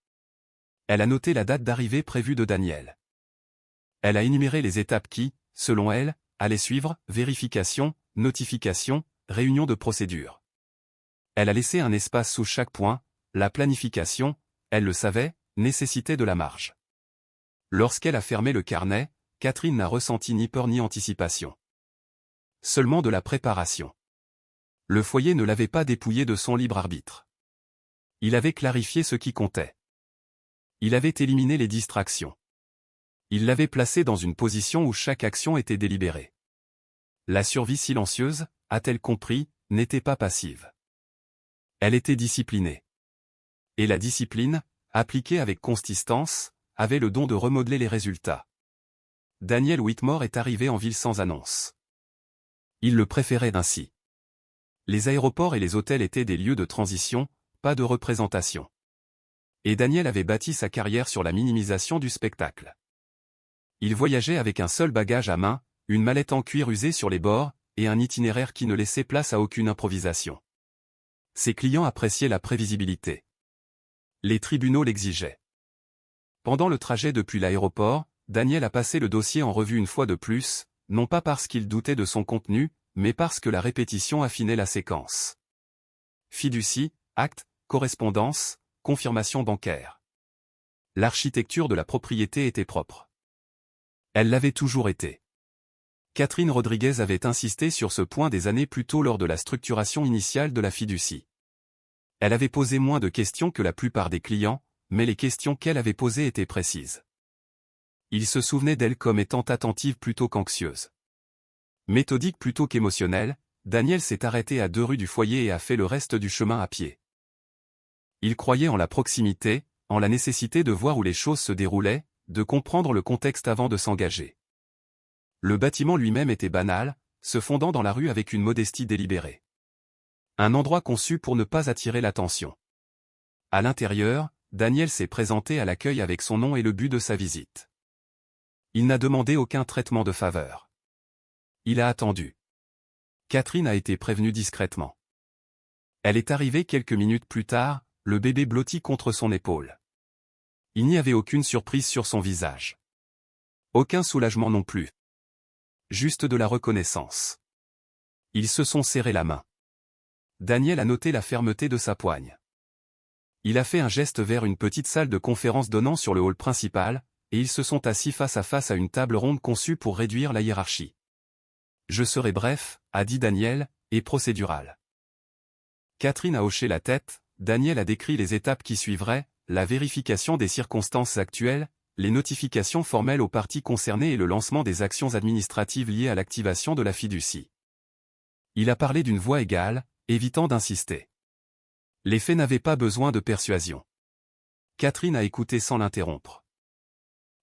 Elle a noté la date d'arrivée prévue de Daniel. Elle a énuméré les étapes qui, selon elle, allaient suivre: vérification, notification, réunion de procédure. Elle a laissé un espace sous chaque point. La planification, elle le savait, nécessitait de la marge. Lorsqu'elle a fermé le carnet, Catherine n'a ressenti ni peur ni anticipation. Seulement de la préparation. Le foyer ne l'avait pas dépouillé de son libre arbitre. Il avait clarifié ce qui comptait. Il avait éliminé les distractions. Il l'avait placée dans une position où chaque action était délibérée. La survie silencieuse, a-t-elle compris, n'était pas passive. Elle était disciplinée. Et la discipline, appliquée avec consistance, avait le don de remodeler les résultats. Daniel Whitmore est arrivé en ville sans annonce. Il le préférait ainsi. Les aéroports et les hôtels étaient des lieux de transition, pas de représentation. Et Daniel avait bâti sa carrière sur la minimisation du spectacle. Il voyageait avec un seul bagage à main, une mallette en cuir usé sur les bords, et un itinéraire qui ne laissait place à aucune improvisation. Ses clients appréciaient la prévisibilité. Les tribunaux l'exigeaient. Pendant le trajet depuis l'aéroport, Daniel a passé le dossier en revue une fois de plus, non pas parce qu'il doutait de son contenu, mais parce que la répétition affinait la séquence. Fiducie, acte, correspondance, confirmation bancaire. L'architecture de la propriété était propre. Elle l'avait toujours été. Catherine Rodriguez avait insisté sur ce point des années plus tôt lors de la structuration initiale de la fiducie. Elle avait posé moins de questions que la plupart des clients, mais les questions qu'elle avait posées étaient précises. Il se souvenait d'elle comme étant attentive plutôt qu'anxieuse. Méthodique plutôt qu'émotionnelle, Daniel s'est arrêté à 2 rues du foyer et a fait le reste du chemin à pied. Il croyait en la proximité, en la nécessité de voir où les choses se déroulaient, de comprendre le contexte avant de s'engager. Le bâtiment lui-même était banal, se fondant dans la rue avec une modestie délibérée. Un endroit conçu pour ne pas attirer l'attention. À l'intérieur, Daniel s'est présenté à l'accueil avec son nom et le but de sa visite. Il n'a demandé aucun traitement de faveur. Il a attendu. Catherine a été prévenue discrètement. Elle est arrivée quelques minutes plus tard, le bébé blotti contre son épaule. Il n'y avait aucune surprise sur son visage. Aucun soulagement non plus. Juste de la reconnaissance. Ils se sont serrés la main. Daniel a noté la fermeté de sa poigne. Il a fait un geste vers une petite salle de conférence donnant sur le hall principal, et ils se sont assis face à une table ronde conçue pour réduire la hiérarchie. Je serai bref, a dit Daniel, et procédural. Catherine a hoché la tête, Daniel a décrit les étapes qui suivraient, la vérification des circonstances actuelles, les notifications formelles aux parties concernées et le lancement des actions administratives liées à l'activation de la fiducie. Il a parlé d'une voix égale, évitant d'insister. Les faits n'avaient pas besoin de persuasion. Catherine a écouté sans l'interrompre.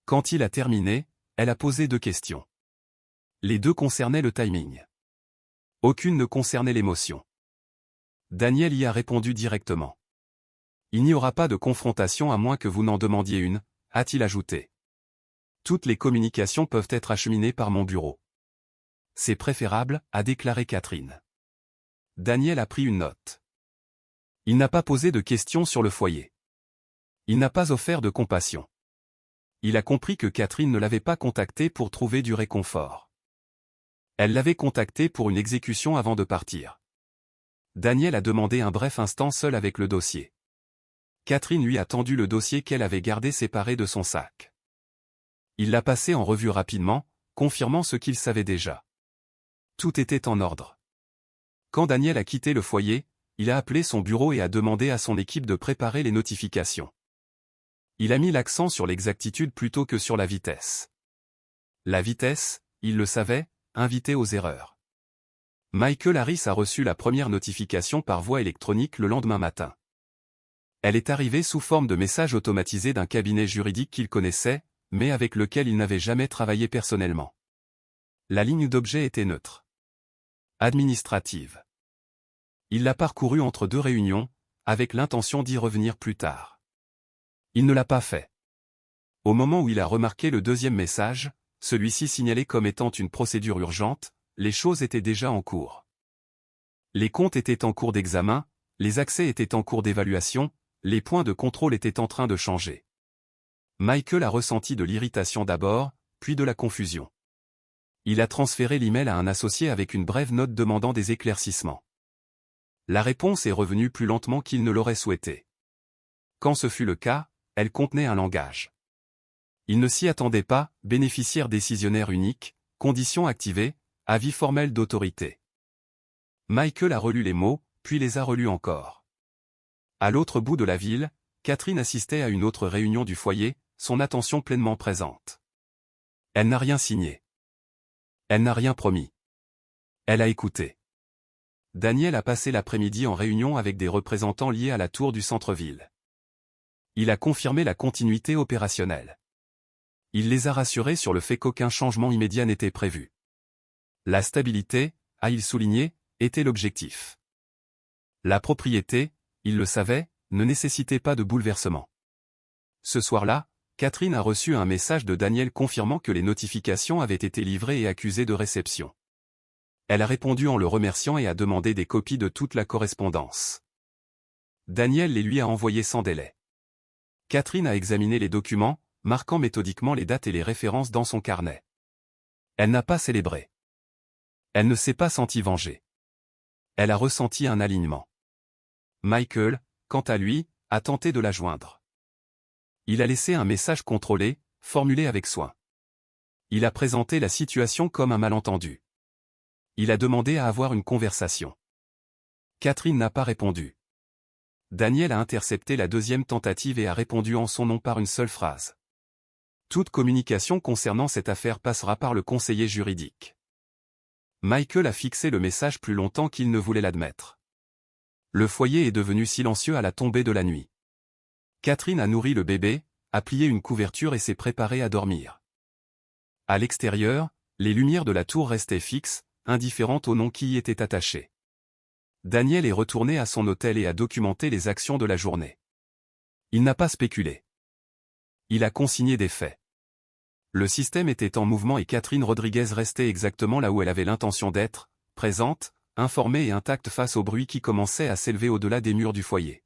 Quand il a terminé, elle a posé 2 questions. Les 2 concernaient le timing. Aucune ne concernait l'émotion. Daniel y a répondu directement. Il n'y aura pas de confrontation à moins que vous n'en demandiez une, a-t-il ajouté. Toutes les communications peuvent être acheminées par mon bureau. C'est préférable, a déclaré Catherine. Daniel a pris une note. Il n'a pas posé de questions sur le foyer. Il n'a pas offert de compassion. Il a compris que Catherine ne l'avait pas contacté pour trouver du réconfort. Elle l'avait contacté pour une exécution avant de partir. Daniel a demandé un bref instant seul avec le dossier. Catherine lui a tendu le dossier qu'elle avait gardé séparé de son sac. Il l'a passé en revue rapidement, confirmant ce qu'il savait déjà. Tout était en ordre. Quand Daniel a quitté le foyer, il a appelé son bureau et a demandé à son équipe de préparer les notifications. Il a mis l'accent sur l'exactitude plutôt que sur la vitesse. La vitesse, il le savait, invitait aux erreurs. Michael Harris a reçu la première notification par voie électronique le lendemain matin. Elle est arrivée sous forme de message automatisé d'un cabinet juridique qu'il connaissait, mais avec lequel il n'avait jamais travaillé personnellement. La ligne d'objet était neutre. Administrative. Il l'a parcourue entre 2 réunions, avec l'intention d'y revenir plus tard. Il ne l'a pas fait. Au moment où il a remarqué le 2e message, celui-ci signalé comme étant une procédure urgente, les choses étaient déjà en cours. Les comptes étaient en cours d'examen, les accès étaient en cours d'évaluation, les points de contrôle étaient en train de changer. Michael a ressenti de l'irritation d'abord, puis de la confusion. Il a transféré l'email à un associé avec une brève note demandant des éclaircissements. La réponse est revenue plus lentement qu'il ne l'aurait souhaité. Quand ce fut le cas, elle contenait un langage. Il ne s'y attendait pas, bénéficiaire décisionnaire unique, conditions activées, avis formel d'autorité. Michael a relu les mots, puis les a relus encore. À l'autre bout de la ville, Catherine assistait à une autre réunion du foyer, son attention pleinement présente. Elle n'a rien signé. Elle n'a rien promis. Elle a écouté. Daniel a passé l'après-midi en réunion avec des représentants liés à la tour du centre-ville. Il a confirmé la continuité opérationnelle. Il les a rassurés sur le fait qu'aucun changement immédiat n'était prévu. La stabilité, a-t-il souligné, était l'objectif. La propriété, il le savait, ne nécessitait pas de bouleversement. Ce soir-là, Catherine a reçu un message de Daniel confirmant que les notifications avaient été livrées et accusées de réception. Elle a répondu en le remerciant et a demandé des copies de toute la correspondance. Daniel les lui a envoyées sans délai. Catherine a examiné les documents, marquant méthodiquement les dates et les références dans son carnet. Elle n'a pas célébré. Elle ne s'est pas sentie vengée. Elle a ressenti un alignement. Michael, quant à lui, a tenté de la joindre. Il a laissé un message contrôlé, formulé avec soin. Il a présenté la situation comme un malentendu. Il a demandé à avoir une conversation. Catherine n'a pas répondu. Daniel a intercepté la 2e tentative et a répondu en son nom par une seule phrase. Toute communication concernant cette affaire passera par le conseiller juridique. Michael a fixé le message plus longtemps qu'il ne voulait l'admettre. Le foyer est devenu silencieux à la tombée de la nuit. Catherine a nourri le bébé, a plié une couverture et s'est préparée à dormir. À l'extérieur, les lumières de la tour restaient fixes, indifférentes au nom qui y était attaché. Daniel est retourné à son hôtel et a documenté les actions de la journée. Il n'a pas spéculé. Il a consigné des faits. Le système était en mouvement et Catherine Rodriguez restait exactement là où elle avait l'intention d'être, présente, informée et intacte face au bruit qui commençait à s'élever au-delà des murs du foyer.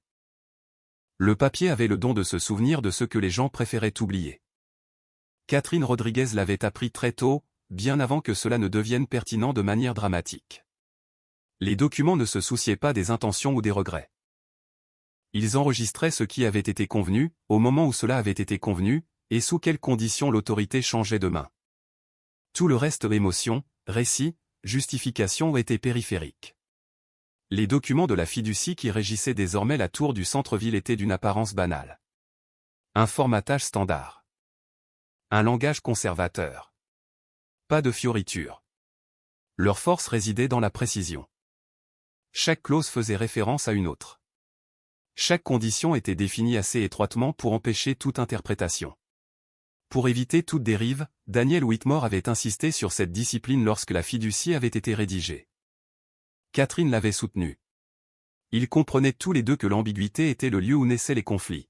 Le papier avait le don de se souvenir de ce que les gens préféraient oublier. Catherine Rodriguez l'avait appris très tôt, bien avant que cela ne devienne pertinent de manière dramatique. Les documents ne se souciaient pas des intentions ou des regrets. Ils enregistraient ce qui avait été convenu, au moment où cela avait été convenu, et sous quelles conditions l'autorité changeait de main. Tout le reste émotion, récit, justification était périphérique. Les documents de la fiducie qui régissaient désormais la tour du centre-ville étaient d'une apparence banale. Un formatage standard. Un langage conservateur. Pas de fioritures. Leur force résidait dans la précision. Chaque clause faisait référence à une autre. Chaque condition était définie assez étroitement pour empêcher toute interprétation. Pour éviter toute dérive, Daniel Whitmore avait insisté sur cette discipline lorsque la fiducie avait été rédigée. Catherine l'avait soutenu. Ils comprenaient tous les deux que l'ambiguïté était le lieu où naissaient les conflits.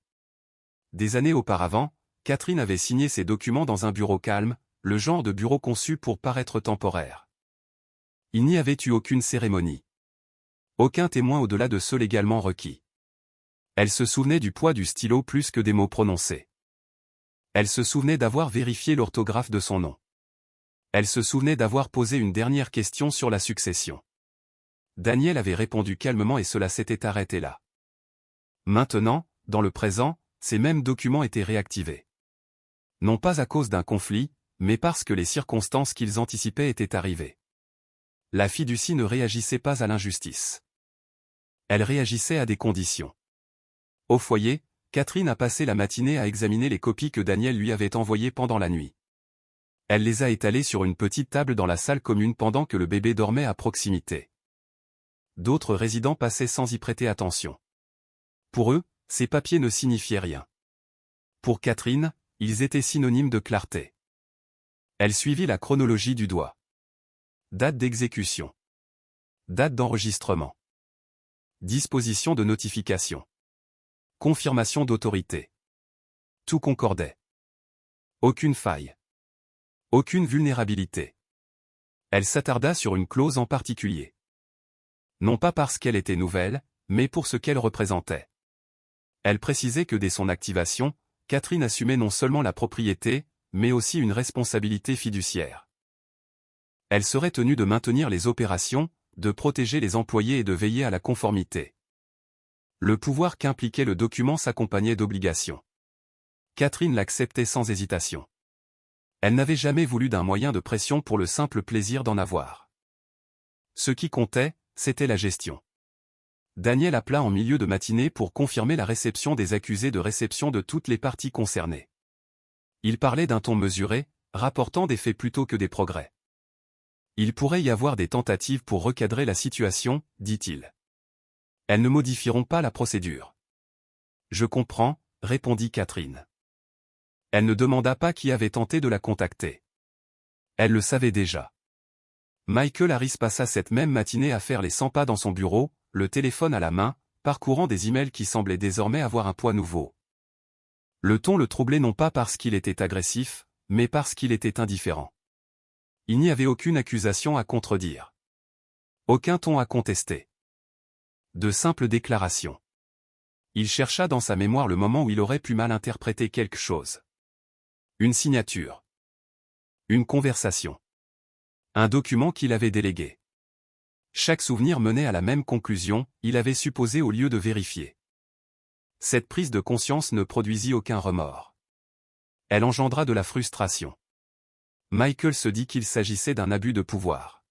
Des années auparavant, Catherine avait signé ces documents dans un bureau calme, le genre de bureau conçu pour paraître temporaire. Il n'y avait eu aucune cérémonie. Aucun témoin au-delà de ceux légalement requis. Elle se souvenait du poids du stylo plus que des mots prononcés. Elle se souvenait d'avoir vérifié l'orthographe de son nom. Elle se souvenait d'avoir posé une dernière question sur la succession. Daniel avait répondu calmement et cela s'était arrêté là. Maintenant, dans le présent, ces mêmes documents étaient réactivés. Non pas à cause d'un conflit, mais parce que les circonstances qu'ils anticipaient étaient arrivées. La fiducie ne réagissait pas à l'injustice. Elle réagissait à des conditions. Au foyer, Catherine a passé la matinée à examiner les copies que Daniel lui avait envoyées pendant la nuit. Elle les a étalées sur une petite table dans la salle commune pendant que le bébé dormait à proximité. D'autres résidents passaient sans y prêter attention. Pour eux, ces papiers ne signifiaient rien. Pour Catherine, ils étaient synonymes de clarté. Elle suivit la chronologie du doigt. Date d'exécution. Date d'enregistrement. Disposition de notification. Confirmation d'autorité. Tout concordait. Aucune faille. Aucune vulnérabilité. Elle s'attarda sur une clause en particulier. Non pas parce qu'elle était nouvelle, mais pour ce qu'elle représentait. Elle précisait que dès son activation, Catherine assumait non seulement la propriété, mais aussi une responsabilité fiduciaire. Elle serait tenue de maintenir les opérations, de protéger les employés et de veiller à la conformité. Le pouvoir qu'impliquait le document s'accompagnait d'obligations. Catherine l'acceptait sans hésitation. Elle n'avait jamais voulu d'un moyen de pression pour le simple plaisir d'en avoir. Ce qui comptait, c'était la gestion. Daniel appela en milieu de matinée pour confirmer la réception des accusés de réception de toutes les parties concernées. Il parlait d'un ton mesuré, rapportant des faits plutôt que des progrès. Il pourrait y avoir des tentatives pour recadrer la situation, dit-il. Elles ne modifieront pas la procédure. Je comprends, répondit Catherine. Elle ne demanda pas qui avait tenté de la contacter. Elle le savait déjà. Michael Harris passa cette même matinée à faire les 100 pas dans son bureau, le téléphone à la main, parcourant des emails qui semblaient désormais avoir un poids nouveau. Le ton le troublait non pas parce qu'il était agressif, mais parce qu'il était indifférent. Il n'y avait aucune accusation à contredire. Aucun ton à contester. De simples déclarations. Il chercha dans sa mémoire le moment où il aurait pu mal interpréter quelque chose. Une signature. Une conversation. Un document qu'il avait délégué. Chaque souvenir menait à la même conclusion, il avait supposé au lieu de vérifier. Cette prise de conscience ne produisit aucun remords. Elle engendra de la frustration. Michael se dit qu'il s'agissait d'un abus de pouvoir.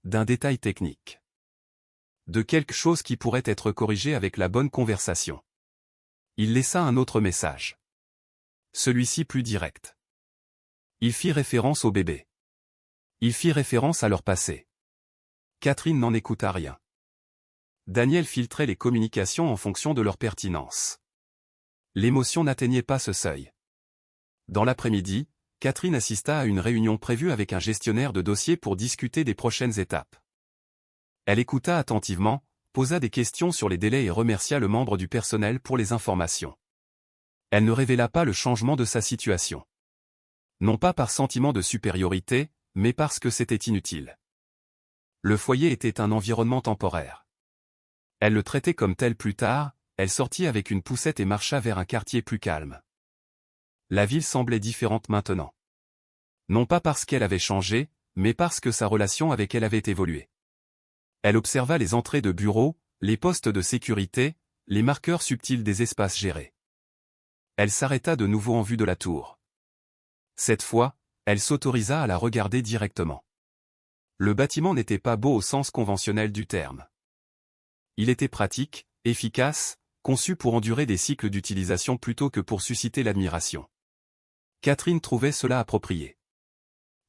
D'un détail technique. De quelque chose qui pourrait être corrigé avec la bonne conversation. Il laissa un autre message. Celui-ci plus direct. Il fit référence au bébé. Il fit référence à leur passé. Catherine n'en écouta rien. Daniel filtrait les communications en fonction de leur pertinence. L'émotion n'atteignait pas ce seuil. Dans l'après-midi, Catherine assista à une réunion prévue avec un gestionnaire de dossier pour discuter des prochaines étapes. Elle écouta attentivement, posa des questions sur les délais et remercia le membre du personnel pour les informations. Elle ne révéla pas le changement de sa situation. Non pas par sentiment de supériorité, mais parce que c'était inutile. Le foyer était un environnement temporaire. Elle le traitait comme tel plus tard, elle sortit avec une poussette et marcha vers un quartier plus calme. La ville semblait différente maintenant. Non pas parce qu'elle avait changé, mais parce que sa relation avec elle avait évolué. Elle observa les entrées de bureaux, les postes de sécurité, les marqueurs subtils des espaces gérés. Elle s'arrêta de nouveau en vue de la tour. Cette fois, elle s'autorisa à la regarder directement. Le bâtiment n'était pas beau au sens conventionnel du terme. Il était pratique, efficace, conçu pour endurer des cycles d'utilisation plutôt que pour susciter l'admiration. Catherine trouvait cela approprié.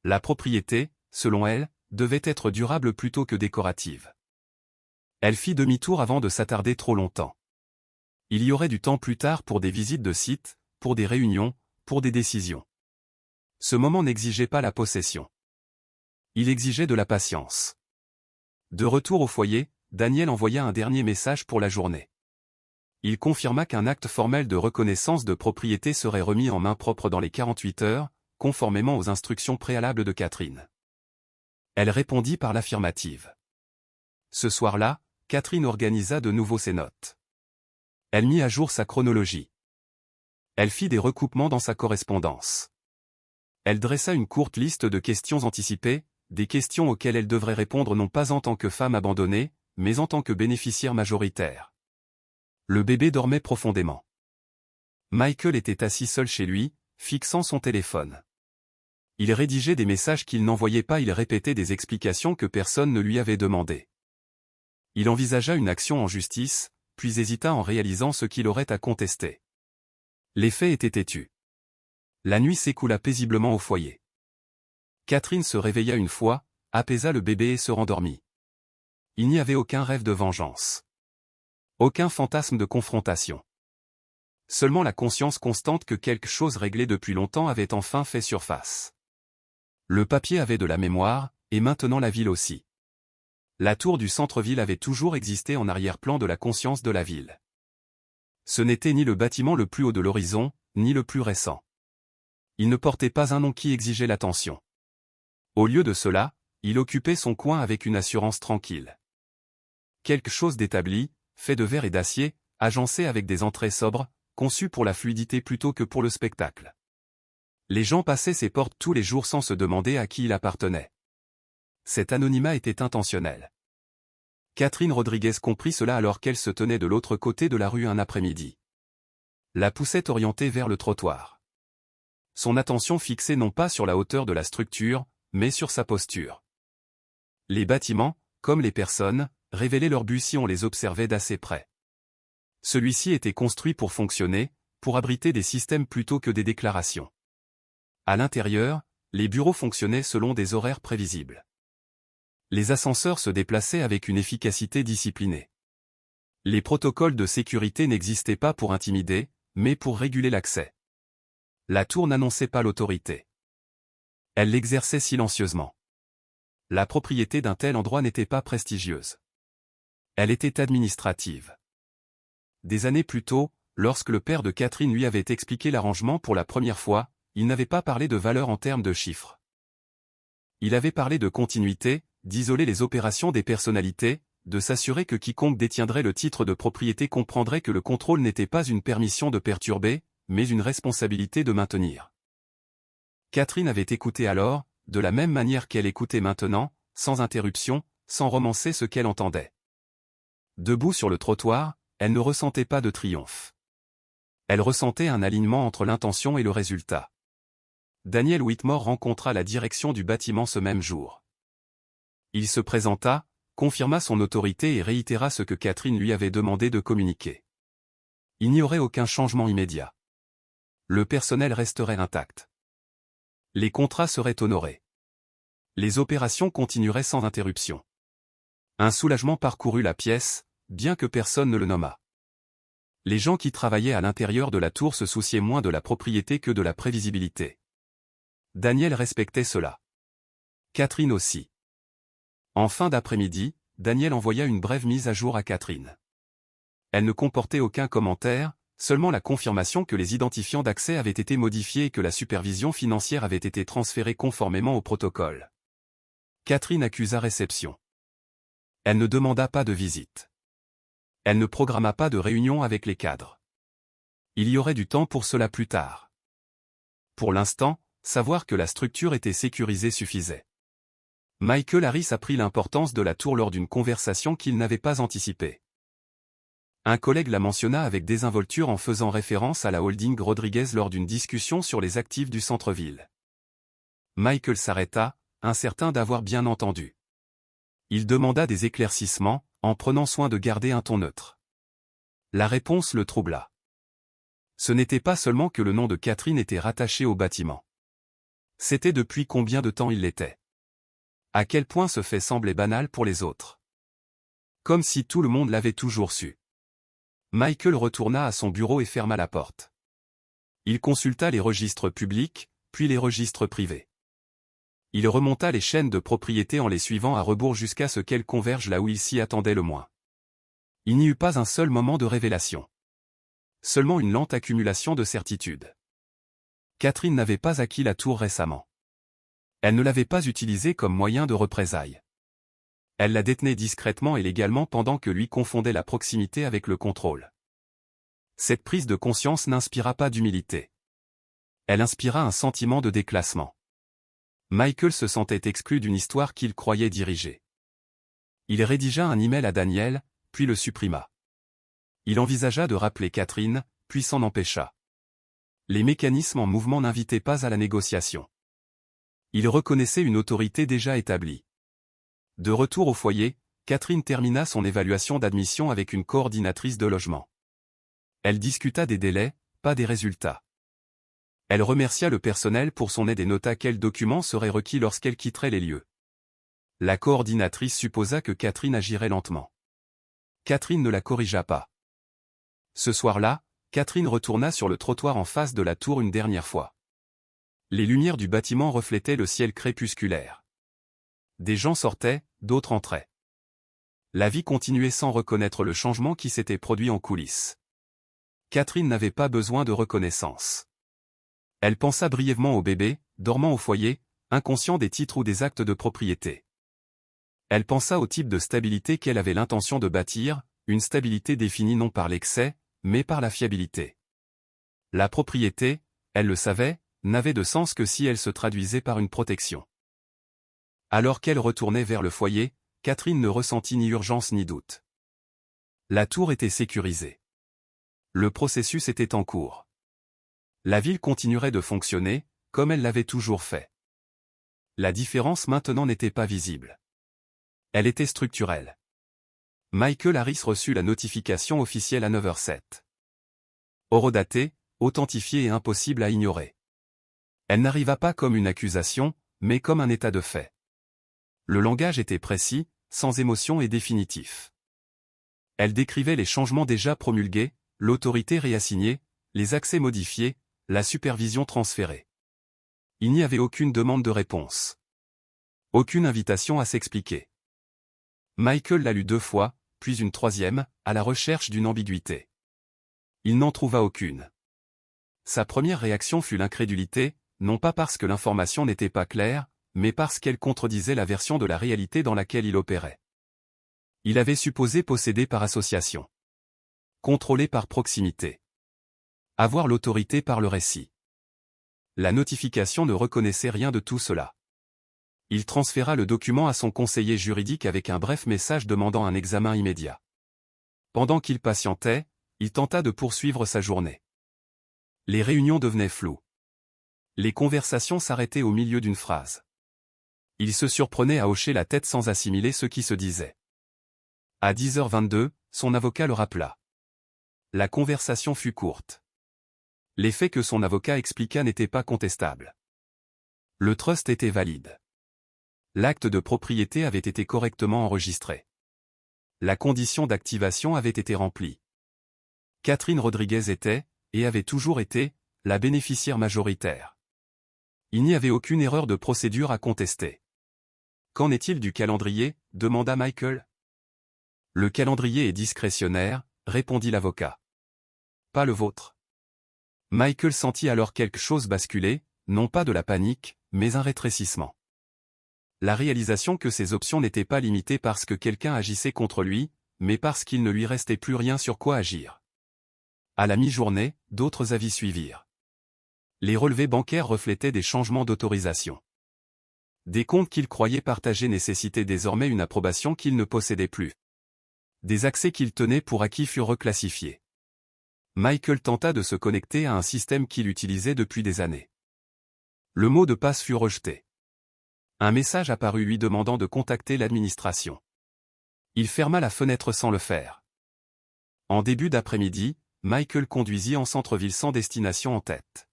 La propriété, selon elle, devait être durable plutôt que décorative. Elle fit demi-tour avant de s'attarder trop longtemps. Il y aurait du temps plus tard pour des visites de site, pour des réunions, pour des décisions. Ce moment n'exigeait pas la possession. Il exigeait de la patience. De retour au foyer, Daniel envoya un dernier message pour la journée. Il confirma qu'un acte formel de reconnaissance de propriété serait remis en main propre dans les 48 heures, conformément aux instructions préalables de Catherine. Elle répondit par l'affirmative. Ce soir-là, Catherine organisa de nouveau ses notes. Elle mit à jour sa chronologie. Elle fit des recoupements dans sa correspondance. Elle dressa une courte liste de questions anticipées, des questions auxquelles elle devrait répondre non pas en tant que femme abandonnée, mais en tant que bénéficiaire majoritaire. Le bébé dormait profondément. Michael était assis seul chez lui, fixant son téléphone. Il rédigeait des messages qu'il n'envoyait pas, il répétait des explications que personne ne lui avait demandées. Il envisagea une action en justice, puis hésita en réalisant ce qu'il aurait à contester. Les faits étaient têtus. La nuit s'écoula paisiblement au foyer. Catherine se réveilla une fois, apaisa le bébé et se rendormit. Il n'y avait aucun rêve de vengeance. Aucun fantasme de confrontation. Seulement la conscience constante que quelque chose réglé depuis longtemps avait enfin fait surface. Le papier avait de la mémoire, et maintenant la ville aussi. La tour du centre-ville avait toujours existé en arrière-plan de la conscience de la ville. Ce n'était ni le bâtiment le plus haut de l'horizon, ni le plus récent. Il ne portait pas un nom qui exigeait l'attention. Au lieu de cela, il occupait son coin avec une assurance tranquille. Quelque chose d'établi, fait de verre et d'acier, agencé avec des entrées sobres, conçu pour la fluidité plutôt que pour le spectacle. Les gens passaient ses portes tous les jours sans se demander à qui il appartenait. Cet anonymat était intentionnel. Catherine Rodriguez comprit cela alors qu'elle se tenait de l'autre côté de la rue un après-midi. La poussette orientée vers le trottoir. Son attention fixée non pas sur la hauteur de la structure, mais sur sa posture. Les bâtiments, comme les personnes, révélaient leur but si on les observait d'assez près. Celui-ci était construit pour fonctionner, pour abriter des systèmes plutôt que des déclarations. À l'intérieur, les bureaux fonctionnaient selon des horaires prévisibles. Les ascenseurs se déplaçaient avec une efficacité disciplinée. Les protocoles de sécurité n'existaient pas pour intimider, mais pour réguler l'accès. La tour n'annonçait pas l'autorité. Elle l'exerçait silencieusement. La propriété d'un tel endroit n'était pas prestigieuse. Elle était administrative. Des années plus tôt, lorsque le père de Catherine lui avait expliqué l'arrangement pour la première fois, il n'avait pas parlé de valeur en termes de chiffres. Il avait parlé de continuité, d'isoler les opérations des personnalités, de s'assurer que quiconque détiendrait le titre de propriété comprendrait que le contrôle n'était pas une permission de perturber, mais une responsabilité de maintenir. Catherine avait écouté alors, de la même manière qu'elle écoutait maintenant, sans interruption, sans romancer ce qu'elle entendait. Debout sur le trottoir, elle ne ressentait pas de triomphe. Elle ressentait un alignement entre l'intention et le résultat. Daniel Whitmore rencontra la direction du bâtiment ce même jour. Il se présenta, confirma son autorité et réitéra ce que Catherine lui avait demandé de communiquer. Il n'y aurait aucun changement immédiat. Le personnel resterait intact. Les contrats seraient honorés. Les opérations continueraient sans interruption. Un soulagement parcourut la pièce, bien que personne ne le nommât. Les gens qui travaillaient à l'intérieur de la tour se souciaient moins de la propriété que de la prévisibilité. Daniel respectait cela. Catherine aussi. En fin d'après-midi, Daniel envoya une brève mise à jour à Catherine. Elle ne comportait aucun commentaire, seulement la confirmation que les identifiants d'accès avaient été modifiés et que la supervision financière avait été transférée conformément au protocole. Catherine accusa réception. Elle ne demanda pas de visite. Elle ne programma pas de réunion avec les cadres. Il y aurait du temps pour cela plus tard. Pour l'instant, savoir que la structure était sécurisée suffisait. Michael Harris apprit l'importance de la tour lors d'une conversation qu'il n'avait pas anticipée. Un collègue la mentionna avec désinvolture en faisant référence à la holding Rodriguez lors d'une discussion sur les actifs du centre-ville. Michael s'arrêta, incertain d'avoir bien entendu. Il demanda des éclaircissements, en prenant soin de garder un ton neutre. La réponse le troubla. Ce n'était pas seulement que le nom de Catherine était rattaché au bâtiment. C'était depuis combien de temps il l'était. À quel point ce fait semblait banal pour les autres. Comme si tout le monde l'avait toujours su. Michael retourna à son bureau et ferma la porte. Il consulta les registres publics, puis les registres privés. Il remonta les chaînes de propriété en les suivant à rebours jusqu'à ce qu'elles convergent là où il s'y attendait le moins. Il n'y eut pas un seul moment de révélation. Seulement une lente accumulation de certitudes. Catherine n'avait pas acquis la tour récemment. Elle ne l'avait pas utilisée comme moyen de représailles. Elle la détenait discrètement et légalement pendant que lui confondait la proximité avec le contrôle. Cette prise de conscience n'inspira pas d'humilité. Elle inspira un sentiment de déclassement. Michael se sentait exclu d'une histoire qu'il croyait diriger. Il rédigea un email à Daniel, puis le supprima. Il envisagea de rappeler Catherine, puis s'en empêcha. Les mécanismes en mouvement n'invitaient pas à la négociation. Il reconnaissait une autorité déjà établie. De retour au foyer, Catherine termina son évaluation d'admission avec une coordinatrice de logement. Elle discuta des délais, pas des résultats. Elle remercia le personnel pour son aide et nota quels documents seraient requis lorsqu'elle quitterait les lieux. La coordinatrice supposa que Catherine agirait lentement. Catherine ne la corrigea pas. Ce soir-là, Catherine retourna sur le trottoir en face de la tour une dernière fois. Les lumières du bâtiment reflétaient le ciel crépusculaire. Des gens sortaient, d'autres entraient. La vie continuait sans reconnaître le changement qui s'était produit en coulisses. Catherine n'avait pas besoin de reconnaissance. Elle pensa brièvement au bébé, dormant au foyer, inconscient des titres ou des actes de propriété. Elle pensa au type de stabilité qu'elle avait l'intention de bâtir, une stabilité définie non par l'excès, mais par la fiabilité. La propriété, elle le savait, n'avait de sens que si elle se traduisait par une protection. Alors qu'elle retournait vers le foyer, Catherine ne ressentit ni urgence ni doute. La tour était sécurisée. Le processus était en cours. La ville continuerait de fonctionner, comme elle l'avait toujours fait. La différence maintenant n'était pas visible. Elle était structurelle. Michael Harris reçut la notification officielle à 9h07. Horodatée, authentifiée et impossible à ignorer. Elle n'arriva pas comme une accusation, mais comme un état de fait. Le langage était précis, sans émotion et définitif. Elle décrivait les changements déjà promulgués, l'autorité réassignée, les accès modifiés, la supervision transférée. Il n'y avait aucune demande de réponse. Aucune invitation à s'expliquer. Michael la lut 2 fois, puis une troisième, à la recherche d'une ambiguïté. Il n'en trouva aucune. Sa première réaction fut l'incrédulité, non pas parce que l'information n'était pas claire, mais parce qu'elle contredisait la version de la réalité dans laquelle il opérait. Il avait supposé posséder par association. Contrôler par proximité. Avoir l'autorité par le récit. La notification ne reconnaissait rien de tout cela. Il transféra le document à son conseiller juridique avec un bref message demandant un examen immédiat. Pendant qu'il patientait, il tenta de poursuivre sa journée. Les réunions devenaient floues. Les conversations s'arrêtaient au milieu d'une phrase. Il se surprenait à hocher la tête sans assimiler ce qui se disait. À 10h22, son avocat le rappela. La conversation fut courte. Les faits que son avocat expliqua n'étaient pas contestables. Le trust était valide. L'acte de propriété avait été correctement enregistré. La condition d'activation avait été remplie. Catherine Rodriguez était, et avait toujours été, la bénéficiaire majoritaire. Il n'y avait aucune erreur de procédure à contester. Qu'en est-il du calendrier ? Demanda Michael. Le calendrier est discrétionnaire, répondit l'avocat. Pas le vôtre. Michael sentit alors quelque chose basculer, non pas de la panique, mais un rétrécissement. La réalisation que ses options n'étaient pas limitées parce que quelqu'un agissait contre lui, mais parce qu'il ne lui restait plus rien sur quoi agir. À la mi-journée, d'autres avis suivirent. Les relevés bancaires reflétaient des changements d'autorisation. Des comptes qu'il croyait partager nécessitaient désormais une approbation qu'il ne possédait plus. Des accès qu'il tenait pour acquis furent reclassifiés. Michael tenta de se connecter à un système qu'il utilisait depuis des années. Le mot de passe fut rejeté. Un message apparut lui demandant de contacter l'administration. Il ferma la fenêtre sans le faire. En début d'après-midi, Michael conduisit en centre-ville sans destination en tête.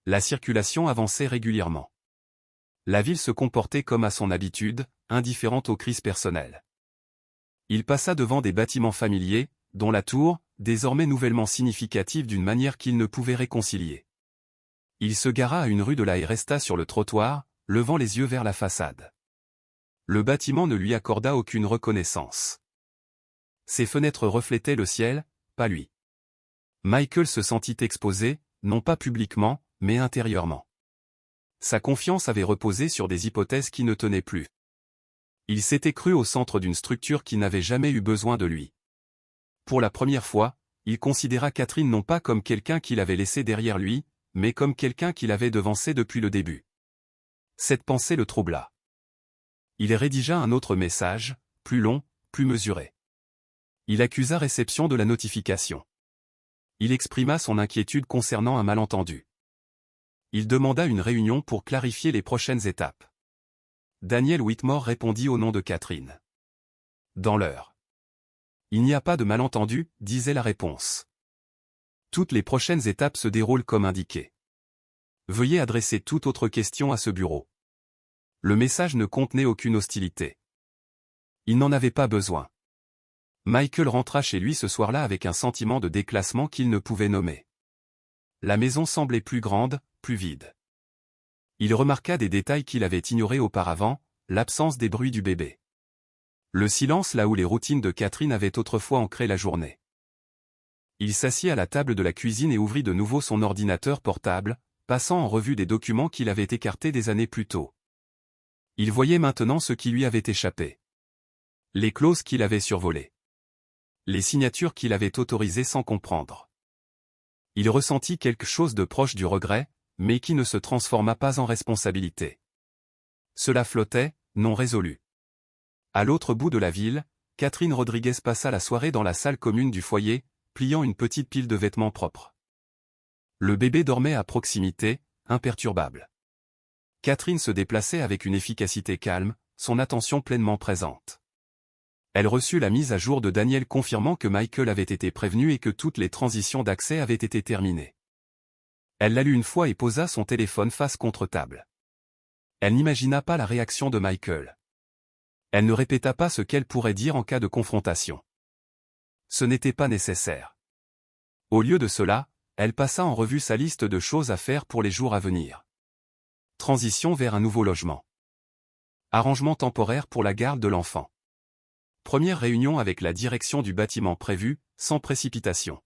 La circulation avançait régulièrement. La ville se comportait comme à son habitude, indifférente aux crises personnelles. Il passa devant des bâtiments familiers, dont la tour, désormais nouvellement significative d'une manière qu'il ne pouvait réconcilier. Il se gara à une rue de là et resta sur le trottoir, levant les yeux vers la façade. Le bâtiment ne lui accorda aucune reconnaissance. Ses fenêtres reflétaient le ciel, pas lui. Michael se sentit exposé, non pas publiquement, mais intérieurement. Sa confiance avait reposé sur des hypothèses qui ne tenaient plus. Il s'était cru au centre d'une structure qui n'avait jamais eu besoin de lui. Pour la première fois, il considéra Catherine non pas comme quelqu'un qu'il avait laissé derrière lui, mais comme quelqu'un qu'il avait devancé depuis le début. Cette pensée le troubla. Il rédigea un autre message, plus long, plus mesuré. Il accusa réception de la notification. Il exprima son inquiétude concernant un malentendu. Il demanda une réunion pour clarifier les prochaines étapes. Daniel Whitmore répondit au nom de Catherine. Dans l'heure. Il n'y a pas de malentendu, disait la réponse. Toutes les prochaines étapes se déroulent comme indiqué. Veuillez adresser toute autre question à ce bureau. Le message ne contenait aucune hostilité. Il n'en avait pas besoin. Michael rentra chez lui ce soir-là avec un sentiment de déclassement qu'il ne pouvait nommer. La maison semblait plus grande, plus vide. Il remarqua des détails qu'il avait ignorés auparavant, l'absence des bruits du bébé. Le silence là où les routines de Catherine avaient autrefois ancré la journée. Il s'assit à la table de la cuisine et ouvrit de nouveau son ordinateur portable, passant en revue des documents qu'il avait écartés des années plus tôt. Il voyait maintenant ce qui lui avait échappé. Les clauses qu'il avait survolées. Les signatures qu'il avait autorisées sans comprendre. Il ressentit quelque chose de proche du regret, mais qui ne se transforma pas en responsabilité. Cela flottait, non résolu. À l'autre bout de la ville, Catherine Rodriguez passa la soirée dans la salle commune du foyer, pliant une petite pile de vêtements propres. Le bébé dormait à proximité, imperturbable. Catherine se déplaçait avec une efficacité calme, son attention pleinement présente. Elle reçut la mise à jour de Daniel confirmant que Michael avait été prévenu et que toutes les transitions d'accès avaient été terminées. Elle la lut une fois et posa son téléphone face contre table. Elle n'imagina pas la réaction de Michael. Elle ne répéta pas ce qu'elle pourrait dire en cas de confrontation. Ce n'était pas nécessaire. Au lieu de cela, elle passa en revue sa liste de choses à faire pour les jours à venir. Transition vers un nouveau logement. Arrangement temporaire pour la garde de l'enfant. Première réunion avec la direction du bâtiment prévue, sans précipitation.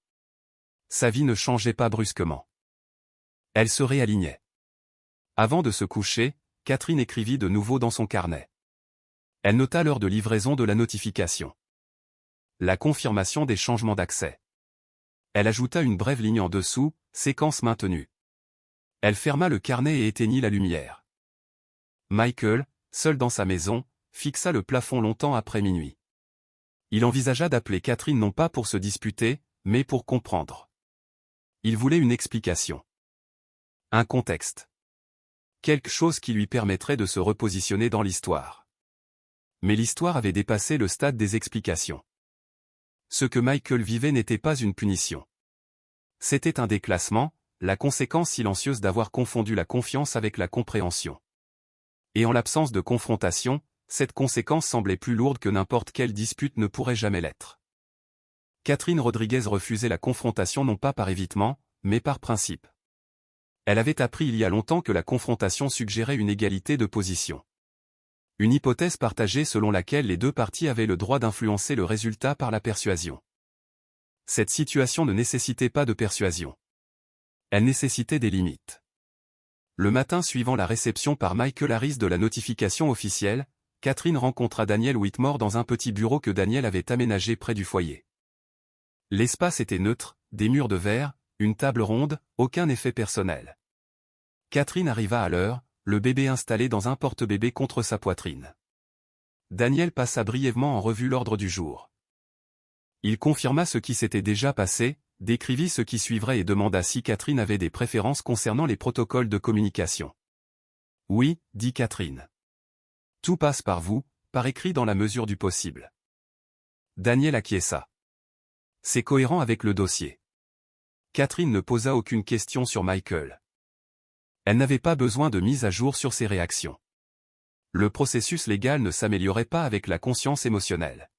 Sa vie ne changeait pas brusquement. Elle se réalignait. Avant de se coucher, Catherine écrivit de nouveau dans son carnet. Elle nota l'heure de livraison de la notification. La confirmation des changements d'accès. Elle ajouta une brève ligne en dessous, séquence maintenue. Elle ferma le carnet et éteignit la lumière. Michael, seul dans sa maison, fixa le plafond longtemps après minuit. Il envisagea d'appeler Catherine non pas pour se disputer, mais pour comprendre. Il voulait une explication. Un contexte. Quelque chose qui lui permettrait de se repositionner dans l'histoire. Mais l'histoire avait dépassé le stade des explications. Ce que Michael vivait n'était pas une punition. C'était un déclassement, la conséquence silencieuse d'avoir confondu la confiance avec la compréhension. Et en l'absence de confrontation, cette conséquence semblait plus lourde que n'importe quelle dispute ne pourrait jamais l'être. Catherine Rodriguez refusait la confrontation non pas par évitement, mais par principe. Elle avait appris il y a longtemps que la confrontation suggérait une égalité de position. Une hypothèse partagée selon laquelle les deux parties avaient le droit d'influencer le résultat par la persuasion. Cette situation ne nécessitait pas de persuasion. Elle nécessitait des limites. Le matin suivant la réception par Michael Harris de la notification officielle, Catherine rencontra Daniel Whitmore dans un petit bureau que Daniel avait aménagé près du foyer. L'espace était neutre, des murs de verre, une table ronde, aucun effet personnel. Catherine arriva à l'heure, le bébé installé dans un porte-bébé contre sa poitrine. Daniel passa brièvement en revue l'ordre du jour. Il confirma ce qui s'était déjà passé, décrivit ce qui suivrait et demanda si Catherine avait des préférences concernant les protocoles de communication. « Oui, dit Catherine. Tout passe par vous, par écrit dans la mesure du possible. » Daniel acquiesça. C'est cohérent avec le dossier. Catherine ne posa aucune question sur Michael. Elle n'avait pas besoin de mise à jour sur ses réactions. Le processus légal ne s'améliorait pas avec la conscience émotionnelle.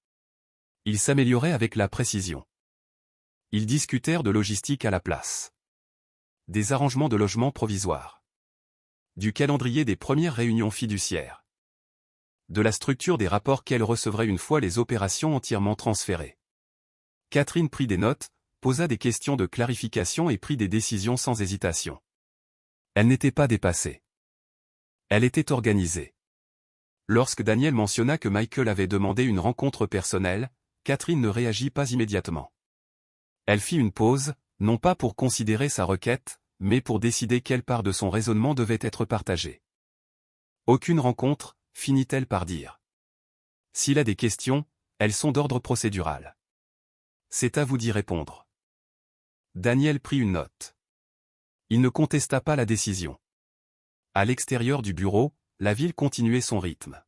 Il s'améliorait avec la précision. Ils discutèrent de logistique à la place. Des arrangements de logement provisoires. Du calendrier des premières réunions fiduciaires. De la structure des rapports qu'elle recevrait une fois les opérations entièrement transférées. Catherine prit des notes, posa des questions de clarification et prit des décisions sans hésitation. Elle n'était pas dépassée. Elle était organisée. Lorsque Daniel mentionna que Michael avait demandé une rencontre personnelle, Catherine ne réagit pas immédiatement. Elle fit une pause, non pas pour considérer sa requête, mais pour décider quelle part de son raisonnement devait être partagée. Aucune rencontre, finit-elle par dire. S'il a des questions, elles sont d'ordre procédural. C'est à vous d'y répondre. Daniel prit une note. Il ne contesta pas la décision. À l'extérieur du bureau, la ville continuait son rythme.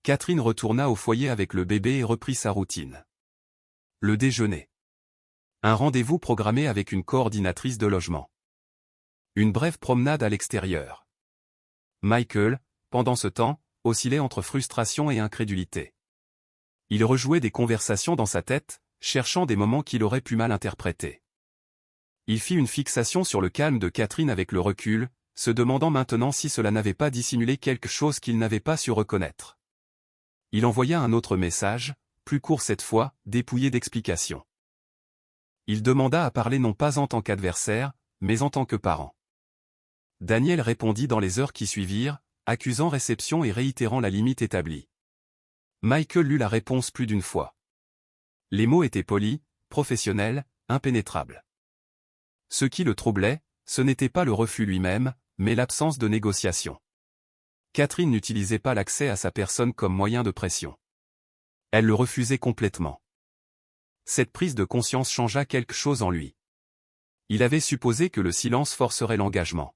Catherine retourna au foyer avec le bébé et reprit sa routine. Le déjeuner. Un rendez-vous programmé avec une coordinatrice de logement. Une brève promenade à l'extérieur. Michael, pendant ce temps, oscillait entre frustration et incrédulité. Il rejouait des conversations dans sa tête, cherchant des moments qu'il aurait pu mal interpréter. Il fit une fixation sur le calme de Catherine avec le recul, se demandant maintenant si cela n'avait pas dissimulé quelque chose qu'il n'avait pas su reconnaître. Il envoya un autre message, plus court cette fois, dépouillé d'explications. Il demanda à parler non pas en tant qu'adversaire, mais en tant que parent. Daniel répondit dans les heures qui suivirent, accusant réception et réitérant la limite établie. Michael lut la réponse plus d'une fois. Les mots étaient polis, professionnels, impénétrables. Ce qui le troublait, ce n'était pas le refus lui-même, mais l'absence de négociation. Catherine n'utilisait pas l'accès à sa personne comme moyen de pression. Elle le refusait complètement. Cette prise de conscience changea quelque chose en lui. Il avait supposé que le silence forcerait l'engagement.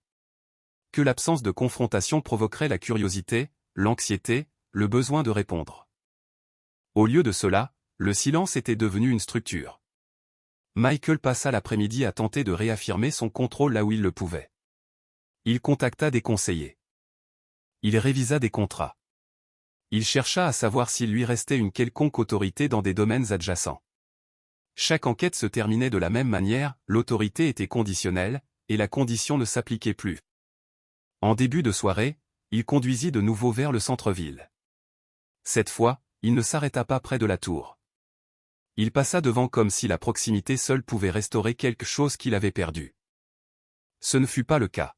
Que l'absence de confrontation provoquerait la curiosité, l'anxiété, le besoin de répondre. Au lieu de cela, le silence était devenu une structure. Michael passa l'après-midi à tenter de réaffirmer son contrôle là où il le pouvait. Il contacta des conseillers. Il révisa des contrats. Il chercha à savoir s'il lui restait une quelconque autorité dans des domaines adjacents. Chaque enquête se terminait de la même manière, l'autorité était conditionnelle, et la condition ne s'appliquait plus. En début de soirée, il conduisit de nouveau vers le centre-ville. Cette fois, il ne s'arrêta pas près de la tour. Il passa devant comme si la proximité seule pouvait restaurer quelque chose qu'il avait perdu. Ce ne fut pas le cas.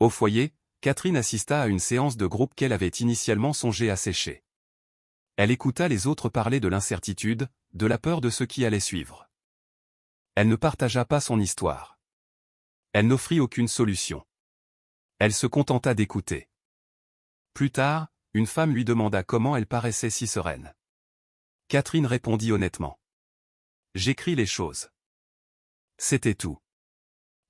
Au foyer, Catherine assista à une séance de groupe qu'elle avait initialement songé à sécher. Elle écouta les autres parler de l'incertitude, de la peur de ce qui allait suivre. Elle ne partagea pas son histoire. Elle n'offrit aucune solution. Elle se contenta d'écouter. Plus tard, une femme lui demanda comment elle paraissait si sereine. Catherine répondit honnêtement. J'écris les choses. C'était tout.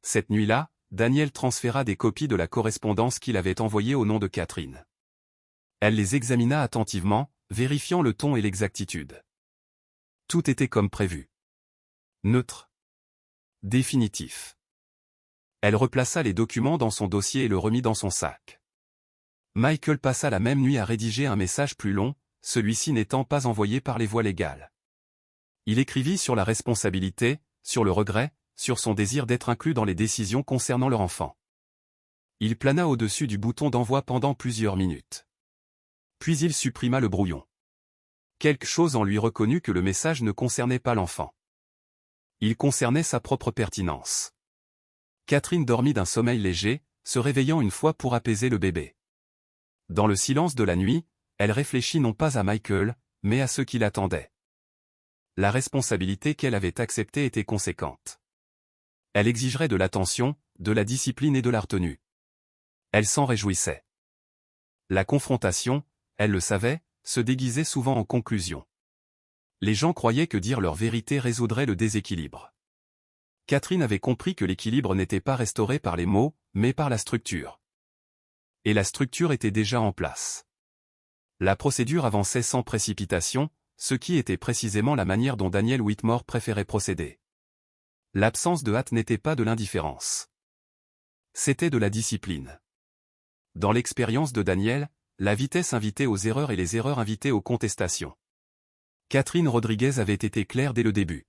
Cette nuit-là, Daniel transféra des copies de la correspondance qu'il avait envoyée au nom de Catherine. Elle les examina attentivement, vérifiant le ton et l'exactitude. Tout était comme prévu. Neutre. Définitif. Elle replaça les documents dans son dossier et le remit dans son sac. Michael passa la même nuit à rédiger un message plus long, celui-ci n'étant pas envoyé par les voies légales. Il écrivit sur la responsabilité, sur le regret, sur son désir d'être inclus dans les décisions concernant leur enfant. Il plana au-dessus du bouton d'envoi pendant plusieurs minutes. Puis il supprima le brouillon. Quelque chose en lui reconnut que le message ne concernait pas l'enfant. Il concernait sa propre pertinence. Catherine dormit d'un sommeil léger, se réveillant une fois pour apaiser le bébé. Dans le silence de la nuit, elle réfléchit non pas à Michael, mais à ceux qui l'attendaient. La responsabilité qu'elle avait acceptée était conséquente. Elle exigerait de l'attention, de la discipline et de la retenue. Elle s'en réjouissait. La confrontation, elle le savait, se déguisait souvent en conclusion. Les gens croyaient que dire leur vérité résoudrait le déséquilibre. Catherine avait compris que l'équilibre n'était pas restauré par les mots, mais par la structure. Et la structure était déjà en place. La procédure avançait sans précipitation, ce qui était précisément la manière dont Daniel Whitmore préférait procéder. L'absence de hâte n'était pas de l'indifférence. C'était de la discipline. Dans l'expérience de Daniel, la vitesse invitait aux erreurs et les erreurs invitaient aux contestations. Catherine Rodriguez avait été claire dès le début.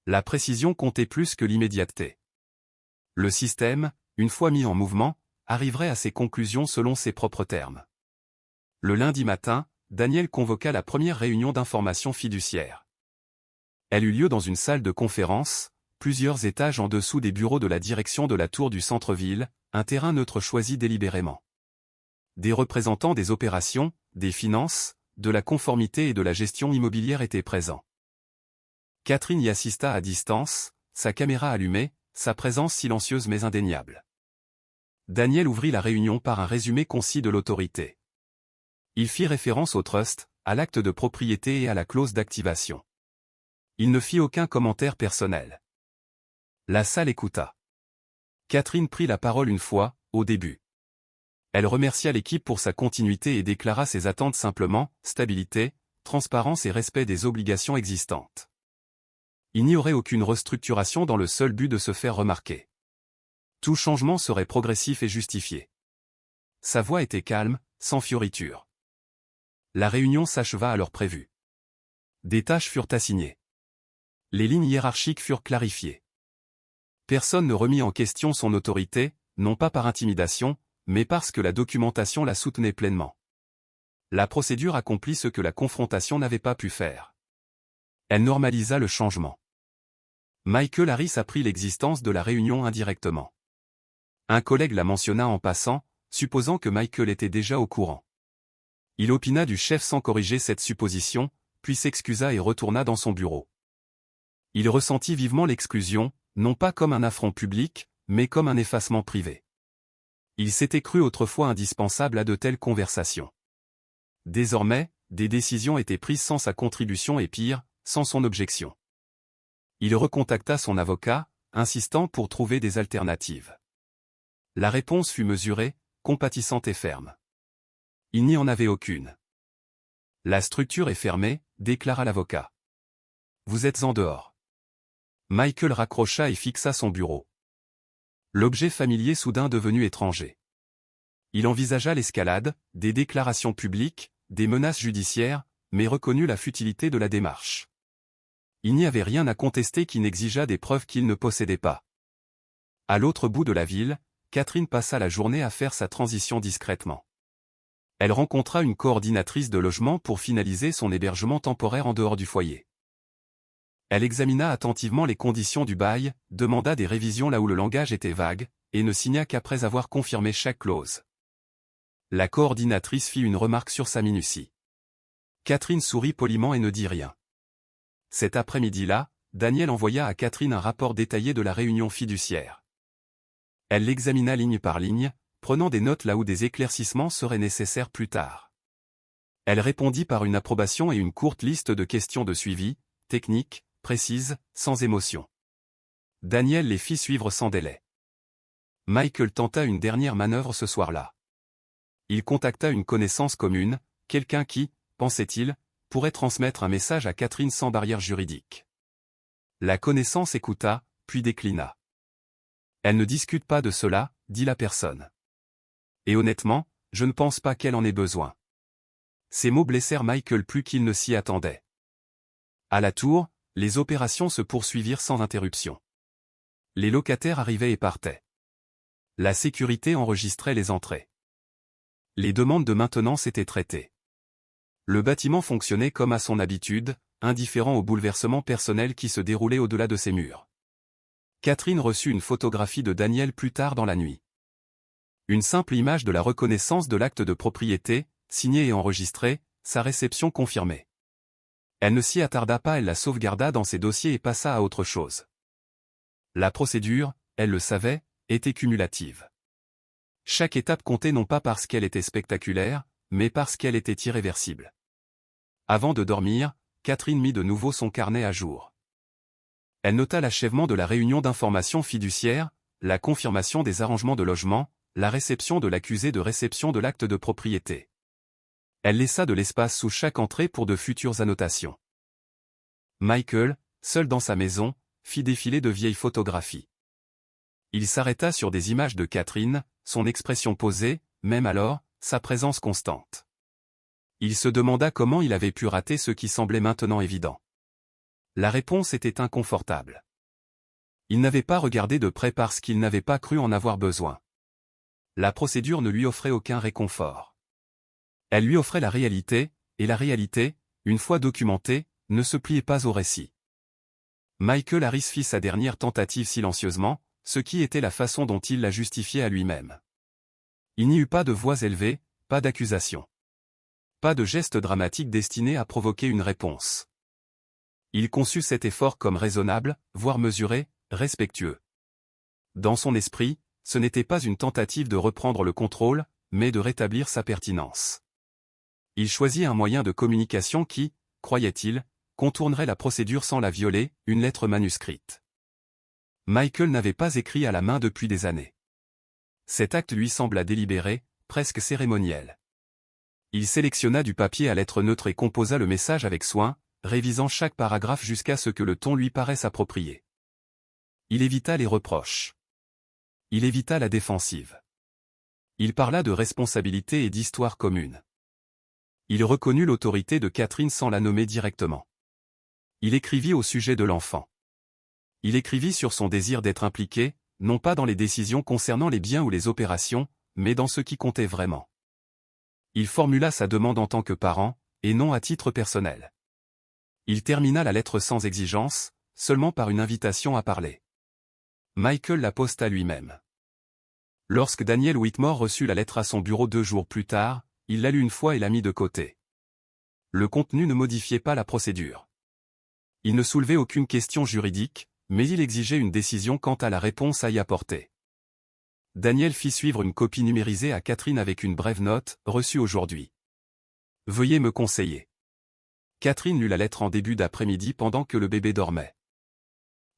La précision comptait plus que l'immédiateté. Le système, une fois mis en mouvement, arriverait à ses conclusions selon ses propres termes. Le lundi matin, Daniel convoqua la première réunion d'information fiduciaire. Elle eut lieu dans une salle de conférence, plusieurs étages en dessous des bureaux de la direction de la tour du centre-ville, un terrain neutre choisi délibérément. Des représentants des opérations, des finances, de la conformité et de la gestion immobilière étaient présents. Catherine y assista à distance, sa caméra allumée, sa présence silencieuse mais indéniable. Daniel ouvrit la réunion par un résumé concis de l'autorité. Il fit référence au trust, à l'acte de propriété et à la clause d'activation. Il ne fit aucun commentaire personnel. La salle écouta. Catherine prit la parole une fois, au début. Elle remercia l'équipe pour sa continuité et déclara ses attentes simplement, stabilité, transparence et respect des obligations existantes. Il n'y aurait aucune restructuration dans le seul but de se faire remarquer. Tout changement serait progressif et justifié. Sa voix était calme, sans fioritures. La réunion s'acheva à l'heure prévue. Des tâches furent assignées. Les lignes hiérarchiques furent clarifiées. Personne ne remit en question son autorité, non pas par intimidation, mais parce que la documentation la soutenait pleinement. La procédure accomplit ce que la confrontation n'avait pas pu faire. Elle normalisa le changement. Michael Harris apprit l'existence de la réunion indirectement. Un collègue la mentionna en passant, supposant que Michael était déjà au courant. Il opina du chef sans corriger cette supposition, puis s'excusa et retourna dans son bureau. Il ressentit vivement l'exclusion, non pas comme un affront public, mais comme un effacement privé. Il s'était cru autrefois indispensable à de telles conversations. Désormais, des décisions étaient prises sans sa contribution et pire, sans son objection. Il recontacta son avocat, insistant pour trouver des alternatives. La réponse fut mesurée, compatissante et ferme. Il n'y en avait aucune. La structure est fermée, déclara l'avocat. Vous êtes en dehors. Michael raccrocha et fixa son bureau. L'objet familier soudain devenu étranger. Il envisagea l'escalade, des déclarations publiques, des menaces judiciaires, mais reconnut la futilité de la démarche. Il n'y avait rien à contester qui n'exigeât des preuves qu'il ne possédait pas. À l'autre bout de la ville, Catherine passa la journée à faire sa transition discrètement. Elle rencontra une coordinatrice de logement pour finaliser son hébergement temporaire en dehors du foyer. Elle examina attentivement les conditions du bail, demanda des révisions là où le langage était vague, et ne signa qu'après avoir confirmé chaque clause. La coordinatrice fit une remarque sur sa minutie. Catherine sourit poliment et ne dit rien. Cet après-midi-là, Daniel envoya à Catherine un rapport détaillé de la réunion fiduciaire. Elle l'examina ligne par ligne, prenant des notes là où des éclaircissements seraient nécessaires plus tard. Elle répondit par une approbation et une courte liste de questions de suivi, techniques, précises, sans émotion. Daniel les fit suivre sans délai. Michael tenta une dernière manœuvre ce soir-là. Il contacta une connaissance commune, quelqu'un qui, pensait-il, pourrait transmettre un message à Catherine sans barrière juridique. La connaissance écouta, puis déclina. Elle ne discute pas de cela, dit la personne. Et honnêtement, je ne pense pas qu'elle en ait besoin. Ces mots blessèrent Michael plus qu'il ne s'y attendait. À la tour, les opérations se poursuivirent sans interruption. Les locataires arrivaient et partaient. La sécurité enregistrait les entrées. Les demandes de maintenance étaient traitées. Le bâtiment fonctionnait comme à son habitude, indifférent aux bouleversements personnels qui se déroulaient au-delà de ses murs. Catherine reçut une photographie de Daniel plus tard dans la nuit. Une simple image de la reconnaissance de l'acte de propriété, signé et enregistré, sa réception confirmée. Elle ne s'y attarda pas, elle la sauvegarda dans ses dossiers et passa à autre chose. La procédure, elle le savait, était cumulative. Chaque étape comptait non pas parce qu'elle était spectaculaire, mais parce qu'elle était irréversible. Avant de dormir, Catherine mit de nouveau son carnet à jour. Elle nota l'achèvement de la réunion d'information fiduciaire, la confirmation des arrangements de logement, la réception de l'accusé de réception de l'acte de propriété. Elle laissa de l'espace sous chaque entrée pour de futures annotations. Michael, seul dans sa maison, fit défiler de vieilles photographies. Il s'arrêta sur des images de Catherine, son expression posée, même alors, sa présence constante. Il se demanda comment il avait pu rater ce qui semblait maintenant évident. La réponse était inconfortable. Il n'avait pas regardé de près parce qu'il n'avait pas cru en avoir besoin. La procédure ne lui offrait aucun réconfort. Elle lui offrait la réalité, et la réalité, une fois documentée, ne se pliait pas au récit. Michael Harris fit sa dernière tentative silencieusement, ce qui était la façon dont il la justifiait à lui-même. Il n'y eut pas de voix élevée, pas d'accusation. Pas de geste dramatique destiné à provoquer une réponse. Il conçut cet effort comme raisonnable, voire mesuré, respectueux. Dans son esprit, ce n'était pas une tentative de reprendre le contrôle, mais de rétablir sa pertinence. Il choisit un moyen de communication qui, croyait-il, contournerait la procédure sans la violer, une lettre manuscrite. Michael n'avait pas écrit à la main depuis des années. Cet acte lui sembla délibéré, presque cérémoniel. Il sélectionna du papier à lettres neutres et composa le message avec soin, révisant chaque paragraphe jusqu'à ce que le ton lui paraisse approprié. Il évita les reproches. Il évita la défensive. Il parla de responsabilité et d'histoire commune. Il reconnut l'autorité de Catherine sans la nommer directement. Il écrivit au sujet de l'enfant. Il écrivit sur son désir d'être impliqué, non pas dans les décisions concernant les biens ou les opérations, mais dans ce qui comptait vraiment. Il formula sa demande en tant que parent, et non à titre personnel. Il termina la lettre sans exigence, seulement par une invitation à parler. Michael la posta lui-même. Lorsque Daniel Whitmore reçut la lettre à son bureau 2 jours plus tard, il la lut une fois et la mit de côté. Le contenu ne modifiait pas la procédure. Il ne soulevait aucune question juridique, mais il exigeait une décision quant à la réponse à y apporter. Daniel fit suivre une copie numérisée à Catherine avec une brève note, reçue aujourd'hui. Veuillez me conseiller. Catherine lut la lettre en début d'après-midi pendant que le bébé dormait.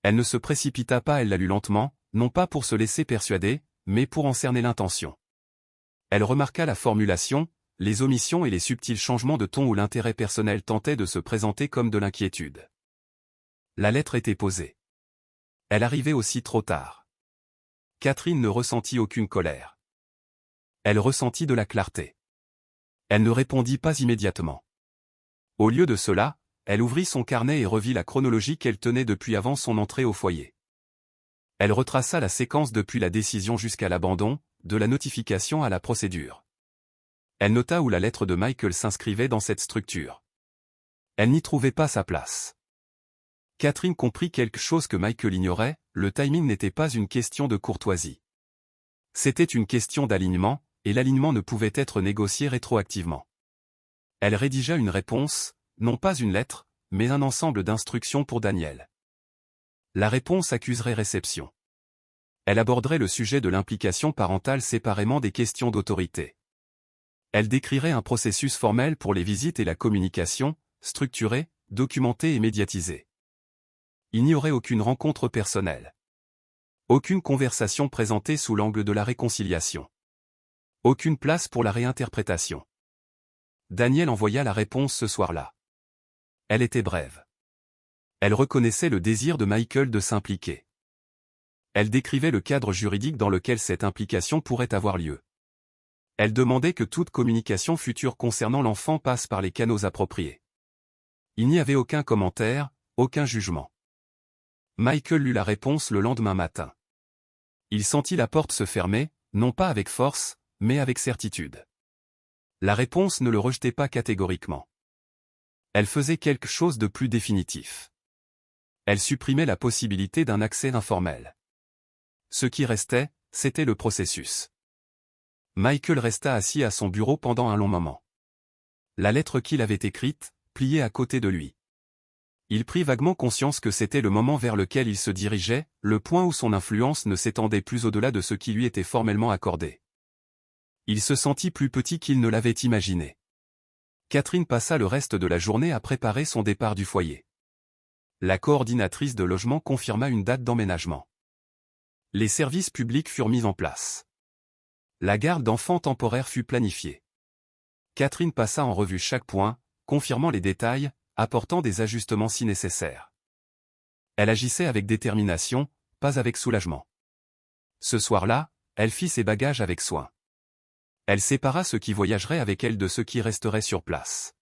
Elle ne se précipita pas, elle la lut lentement, non pas pour se laisser persuader, mais pour en cerner l'intention. Elle remarqua la formulation, les omissions et les subtils changements de ton où l'intérêt personnel tentait de se présenter comme de l'inquiétude. La lettre était posée. Elle arrivait aussi trop tard. Catherine ne ressentit aucune colère. Elle ressentit de la clarté. Elle ne répondit pas immédiatement. Au lieu de cela, elle ouvrit son carnet et revit la chronologie qu'elle tenait depuis avant son entrée au foyer. Elle retraça la séquence depuis la décision jusqu'à l'abandon, de la notification à la procédure. Elle nota où la lettre de Michael s'inscrivait dans cette structure. Elle n'y trouvait pas sa place. Catherine comprit quelque chose que Michael ignorait, le timing n'était pas une question de courtoisie. C'était une question d'alignement, et l'alignement ne pouvait être négocié rétroactivement. Elle rédigea une réponse, non pas une lettre, mais un ensemble d'instructions pour Daniel. La réponse accuserait réception. Elle aborderait le sujet de l'implication parentale séparément des questions d'autorité. Elle décrirait un processus formel pour les visites et la communication, structuré, documenté et médiatisé. Il n'y aurait aucune rencontre personnelle. Aucune conversation présentée sous l'angle de la réconciliation. Aucune place pour la réinterprétation. Daniel envoya la réponse ce soir-là. Elle était brève. Elle reconnaissait le désir de Michael de s'impliquer. Elle décrivait le cadre juridique dans lequel cette implication pourrait avoir lieu. Elle demandait que toute communication future concernant l'enfant passe par les canaux appropriés. Il n'y avait aucun commentaire, aucun jugement. Michael lut la réponse le lendemain matin. Il sentit la porte se fermer, non pas avec force, mais avec certitude. La réponse ne le rejetait pas catégoriquement. Elle faisait quelque chose de plus définitif. Elle supprimait la possibilité d'un accès informel. Ce qui restait, c'était le processus. Michael resta assis à son bureau pendant un long moment. La lettre qu'il avait écrite, pliée à côté de lui. Il prit vaguement conscience que c'était le moment vers lequel il se dirigeait, le point où son influence ne s'étendait plus au-delà de ce qui lui était formellement accordé. Il se sentit plus petit qu'il ne l'avait imaginé. Catherine passa le reste de la journée à préparer son départ du foyer. La coordinatrice de logement confirma une date d'emménagement. Les services publics furent mis en place. La garde d'enfants temporaire fut planifiée. Catherine passa en revue chaque point, confirmant les détails, apportant des ajustements si nécessaires. Elle agissait avec détermination, pas avec soulagement. Ce soir-là, elle fit ses bagages avec soin. Elle sépara ceux qui voyageraient avec elle de ceux qui resteraient sur place.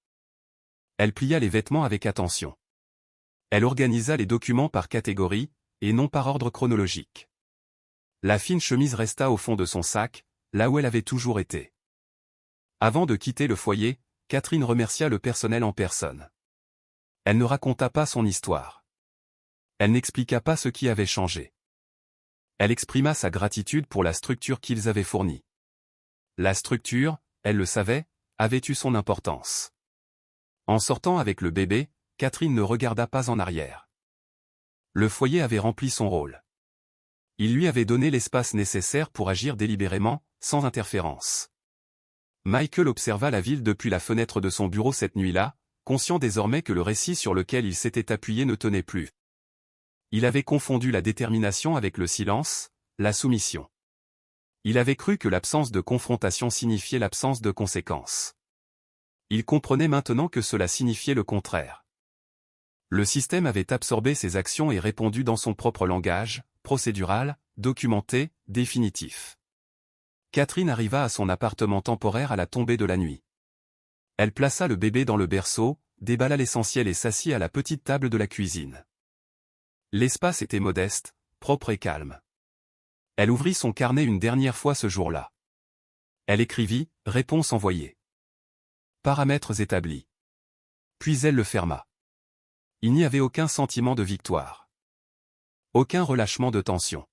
Elle plia les vêtements avec attention. Elle organisa les documents par catégorie, et non par ordre chronologique. La fine chemise resta au fond de son sac, là où elle avait toujours été. Avant de quitter le foyer, Catherine remercia le personnel en personne. Elle ne raconta pas son histoire. Elle n'expliqua pas ce qui avait changé. Elle exprima sa gratitude pour la structure qu'ils avaient fournie. La structure, elle le savait, avait eu son importance. En sortant avec le bébé, Catherine ne regarda pas en arrière. Le foyer avait rempli son rôle. Il lui avait donné l'espace nécessaire pour agir délibérément, sans interférence. Michael observa la ville depuis la fenêtre de son bureau cette nuit-là, conscient désormais que le récit sur lequel il s'était appuyé ne tenait plus. Il avait confondu la détermination avec le silence, la soumission. Il avait cru que l'absence de confrontation signifiait l'absence de conséquences. Il comprenait maintenant que cela signifiait le contraire. Le système avait absorbé ses actions et répondu dans son propre langage, procédural, documenté, définitif. Catherine arriva à son appartement temporaire à la tombée de la nuit. Elle plaça le bébé dans le berceau, déballa l'essentiel et s'assit à la petite table de la cuisine. L'espace était modeste, propre et calme. Elle ouvrit son carnet une dernière fois ce jour-là. Elle écrivit « Réponse envoyée ». Paramètres établis. Puis elle le ferma. Il n'y avait aucun sentiment de victoire. Aucun relâchement de tension.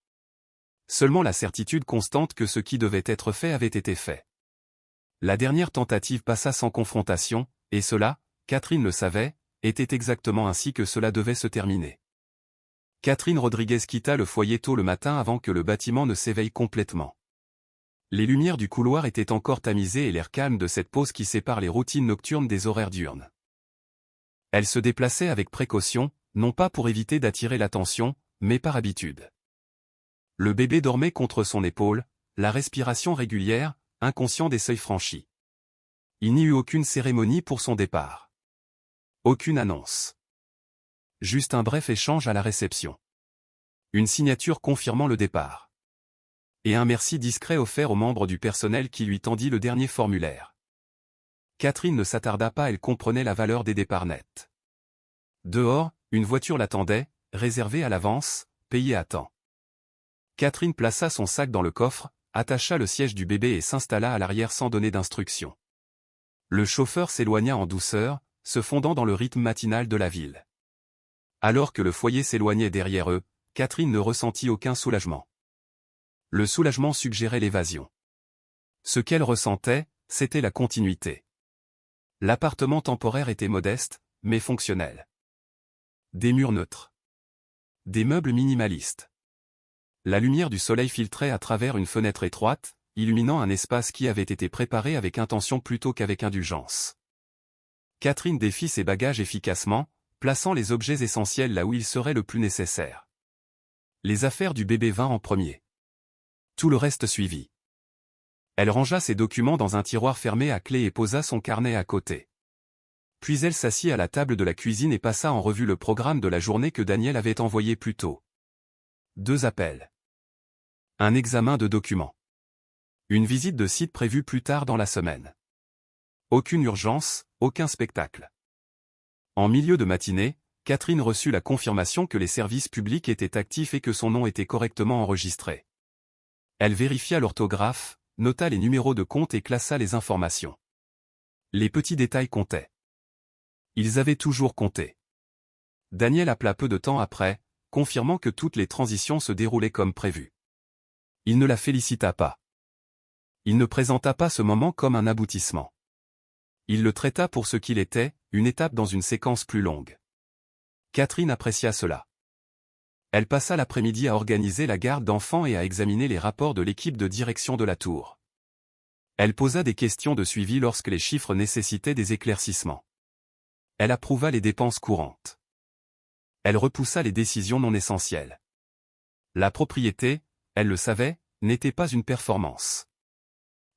Seulement la certitude constante que ce qui devait être fait avait été fait. La dernière tentative passa sans confrontation, et cela, Catherine le savait, était exactement ainsi que cela devait se terminer. Catherine Rodriguez quitta le foyer tôt le matin avant que le bâtiment ne s'éveille complètement. Les lumières du couloir étaient encore tamisées et l'air calme de cette pause qui sépare les routines nocturnes des horaires diurnes. Elle se déplaçait avec précaution, non pas pour éviter d'attirer l'attention, mais par habitude. Le bébé dormait contre son épaule, la respiration régulière, inconscient des seuils franchis. Il n'y eut aucune cérémonie pour son départ. Aucune annonce. Juste un bref échange à la réception. Une signature confirmant le départ. Et un merci discret offert aux membres du personnel qui lui tendit le dernier formulaire. Catherine ne s'attarda pas, elle comprenait la valeur des départs nets. Dehors, une voiture l'attendait, réservée à l'avance, payée à temps. Catherine plaça son sac dans le coffre, attacha le siège du bébé et s'installa à l'arrière sans donner d'instructions. Le chauffeur s'éloigna en douceur, se fondant dans le rythme matinal de la ville. Alors que le foyer s'éloignait derrière eux, Catherine ne ressentit aucun soulagement. Le soulagement suggérait l'évasion. Ce qu'elle ressentait, c'était la continuité. L'appartement temporaire était modeste, mais fonctionnel. Des murs neutres. Des meubles minimalistes. La lumière du soleil filtrait à travers une fenêtre étroite, illuminant un espace qui avait été préparé avec intention plutôt qu'avec indulgence. Catherine défit ses bagages efficacement, plaçant les objets essentiels là où ils seraient le plus nécessaires. Les affaires du bébé vinrent en premier. Tout le reste suivit. Elle rangea ses documents dans un tiroir fermé à clé et posa son carnet à côté. Puis elle s'assit à la table de la cuisine et passa en revue le programme de la journée que Daniel avait envoyé plus tôt. 2 appels. Un examen de documents. Une visite de site prévue plus tard dans la semaine. Aucune urgence, aucun spectacle. En milieu de matinée, Catherine reçut la confirmation que les services publics étaient actifs et que son nom était correctement enregistré. Elle vérifia l'orthographe, nota les numéros de compte et classa les informations. Les petits détails comptaient. Ils avaient toujours compté. Daniel appela peu de temps après, confirmant que toutes les transitions se déroulaient comme prévu. Il ne la félicita pas. Il ne présenta pas ce moment comme un aboutissement. Il le traita pour ce qu'il était, une étape dans une séquence plus longue. Catherine apprécia cela. Elle passa l'après-midi à organiser la garde d'enfants et à examiner les rapports de l'équipe de direction de la tour. Elle posa des questions de suivi lorsque les chiffres nécessitaient des éclaircissements. Elle approuva les dépenses courantes. Elle repoussa les décisions non essentielles. La propriété, elle le savait, n'était pas une performance.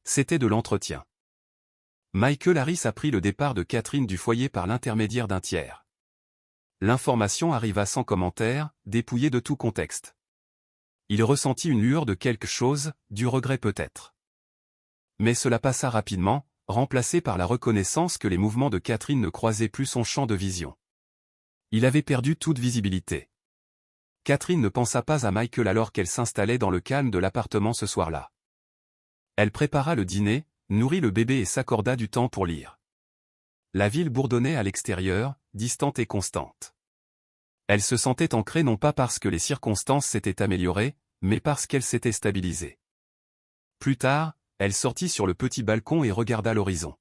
C'était de l'entretien. Michael Harris apprit le départ de Catherine du foyer par l'intermédiaire d'un tiers. L'information arriva sans commentaire, dépouillée de tout contexte. Il ressentit une lueur de quelque chose, du regret peut-être. Mais cela passa rapidement, remplacé par la reconnaissance que les mouvements de Catherine ne croisaient plus son champ de vision. Il avait perdu toute visibilité. Catherine ne pensa pas à Michael alors qu'elle s'installait dans le calme de l'appartement ce soir-là. Elle prépara le dîner, nourrit le bébé et s'accorda du temps pour lire. La ville bourdonnait à l'extérieur, distante et constante. Elle se sentait ancrée non pas parce que les circonstances s'étaient améliorées, mais parce qu'elle s'était stabilisée. Plus tard, elle sortit sur le petit balcon et regarda l'horizon.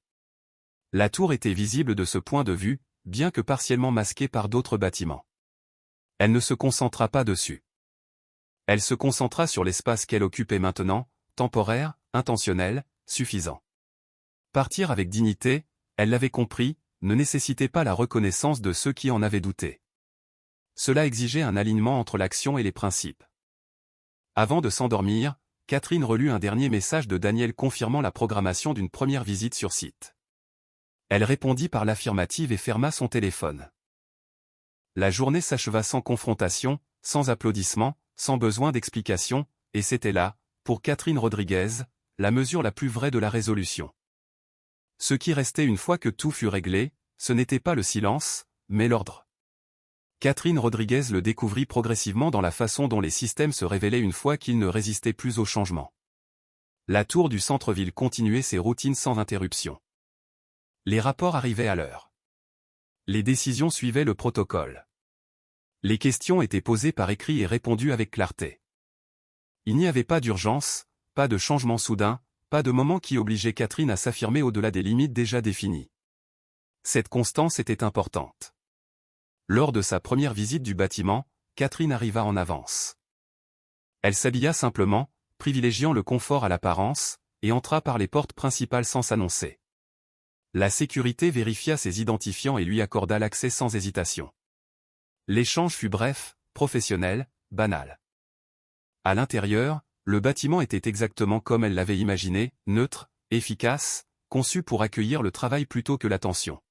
La tour était visible de ce point de vue, bien que partiellement masquée par d'autres bâtiments. Elle ne se concentra pas dessus. Elle se concentra sur l'espace qu'elle occupait maintenant, temporaire, intentionnel, suffisant. Partir avec dignité, elle l'avait compris, ne nécessitait pas la reconnaissance de ceux qui en avaient douté. Cela exigeait un alignement entre l'action et les principes. Avant de s'endormir, Catherine relut un dernier message de Daniel confirmant la programmation d'une première visite sur site. Elle répondit par l'affirmative et ferma son téléphone. La journée s'acheva sans confrontation, sans applaudissements, sans besoin d'explication, et c'était là, pour Catherine Rodriguez, la mesure la plus vraie de la résolution. Ce qui restait une fois que tout fut réglé, ce n'était pas le silence, mais l'ordre. Catherine Rodriguez le découvrit progressivement dans la façon dont les systèmes se révélaient une fois qu'ils ne résistaient plus au changement. La tour du centre-ville continuait ses routines sans interruption. Les rapports arrivaient à l'heure. Les décisions suivaient le protocole. Les questions étaient posées par écrit et répondues avec clarté. Il n'y avait pas d'urgence, pas de changement soudain, pas de moment qui obligeait Catherine à s'affirmer au-delà des limites déjà définies. Cette constance était importante. Lors de sa première visite du bâtiment, Catherine arriva en avance. Elle s'habilla simplement, privilégiant le confort à l'apparence, et entra par les portes principales sans s'annoncer. La sécurité vérifia ses identifiants et lui accorda l'accès sans hésitation. L'échange fut bref, professionnel, banal. À l'intérieur, le bâtiment était exactement comme elle l'avait imaginé, neutre, efficace, conçu pour accueillir le travail plutôt que l'attention.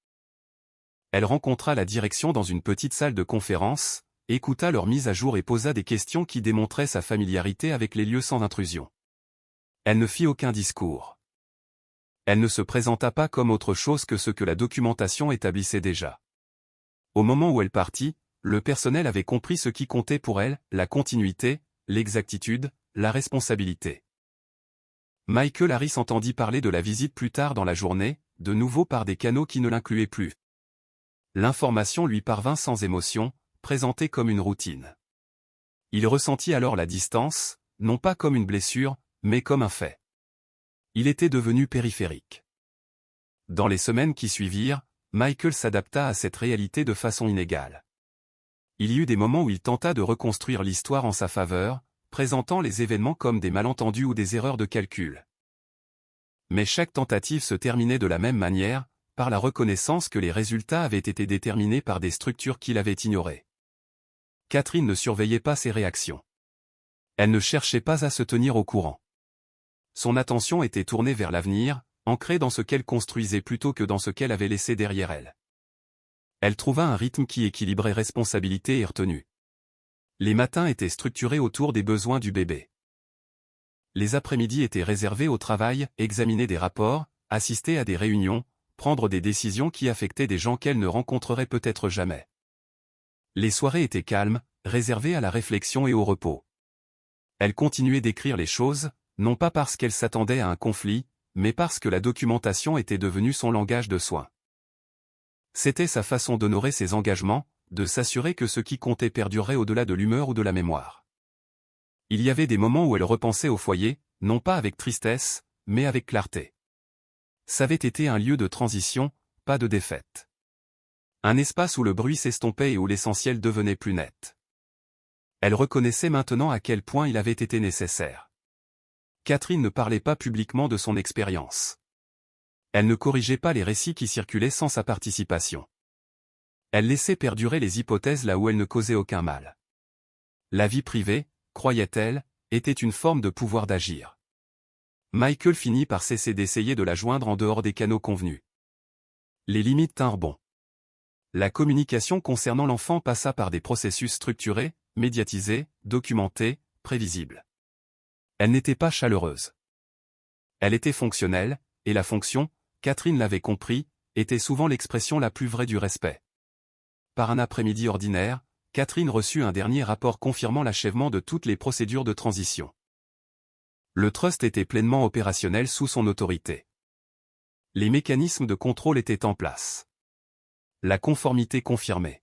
Elle rencontra la direction dans une petite salle de conférence, écouta leur mise à jour et posa des questions qui démontraient sa familiarité avec les lieux sans intrusion. Elle ne fit aucun discours. Elle ne se présenta pas comme autre chose que ce que la documentation établissait déjà. Au moment où elle partit, le personnel avait compris ce qui comptait pour elle, la continuité, l'exactitude, la responsabilité. Michael Harris entendit parler de la visite plus tard dans la journée, de nouveau par des canaux qui ne l'incluaient plus. L'information lui parvint sans émotion, présentée comme une routine. Il ressentit alors la distance, non pas comme une blessure, mais comme un fait. Il était devenu périphérique. Dans les semaines qui suivirent, Michael s'adapta à cette réalité de façon inégale. Il y eut des moments où il tenta de reconstruire l'histoire en sa faveur, présentant les événements comme des malentendus ou des erreurs de calcul. Mais chaque tentative se terminait de la même manière, par la reconnaissance que les résultats avaient été déterminés par des structures qu'il avait ignorées. Catherine ne surveillait pas ses réactions. Elle ne cherchait pas à se tenir au courant. Son attention était tournée vers l'avenir, ancrée dans ce qu'elle construisait plutôt que dans ce qu'elle avait laissé derrière elle. Elle trouva un rythme qui équilibrait responsabilité et retenue. Les matins étaient structurés autour des besoins du bébé. Les après-midi étaient réservés au travail, examiner des rapports, assister à des réunions, prendre des décisions qui affectaient des gens qu'elle ne rencontrerait peut-être jamais. Les soirées étaient calmes, réservées à la réflexion et au repos. Elle continuait d'écrire les choses, non pas parce qu'elle s'attendait à un conflit, mais parce que la documentation était devenue son langage de soins. C'était sa façon d'honorer ses engagements, de s'assurer que ce qui comptait perdurerait au-delà de l'humeur ou de la mémoire. Il y avait des moments où elle repensait au foyer, non pas avec tristesse, mais avec clarté. Ça avait été un lieu de transition, pas de défaite. Un espace où le bruit s'estompait et où l'essentiel devenait plus net. Elle reconnaissait maintenant à quel point il avait été nécessaire. Catherine ne parlait pas publiquement de son expérience. Elle ne corrigeait pas les récits qui circulaient sans sa participation. Elle laissait perdurer les hypothèses là où elles ne causaient aucun mal. La vie privée, croyait-elle, était une forme de pouvoir d'agir. Michael finit par cesser d'essayer de la joindre en dehors des canaux convenus. Les limites tinrent bon. La communication concernant l'enfant passa par des processus structurés, médiatisés, documentés, prévisibles. Elle n'était pas chaleureuse. Elle était fonctionnelle, et la fonction, Catherine l'avait compris, était souvent l'expression la plus vraie du respect. Par un après-midi ordinaire, Catherine reçut un dernier rapport confirmant l'achèvement de toutes les procédures de transition. Le trust était pleinement opérationnel sous son autorité. Les mécanismes de contrôle étaient en place. La conformité confirmée.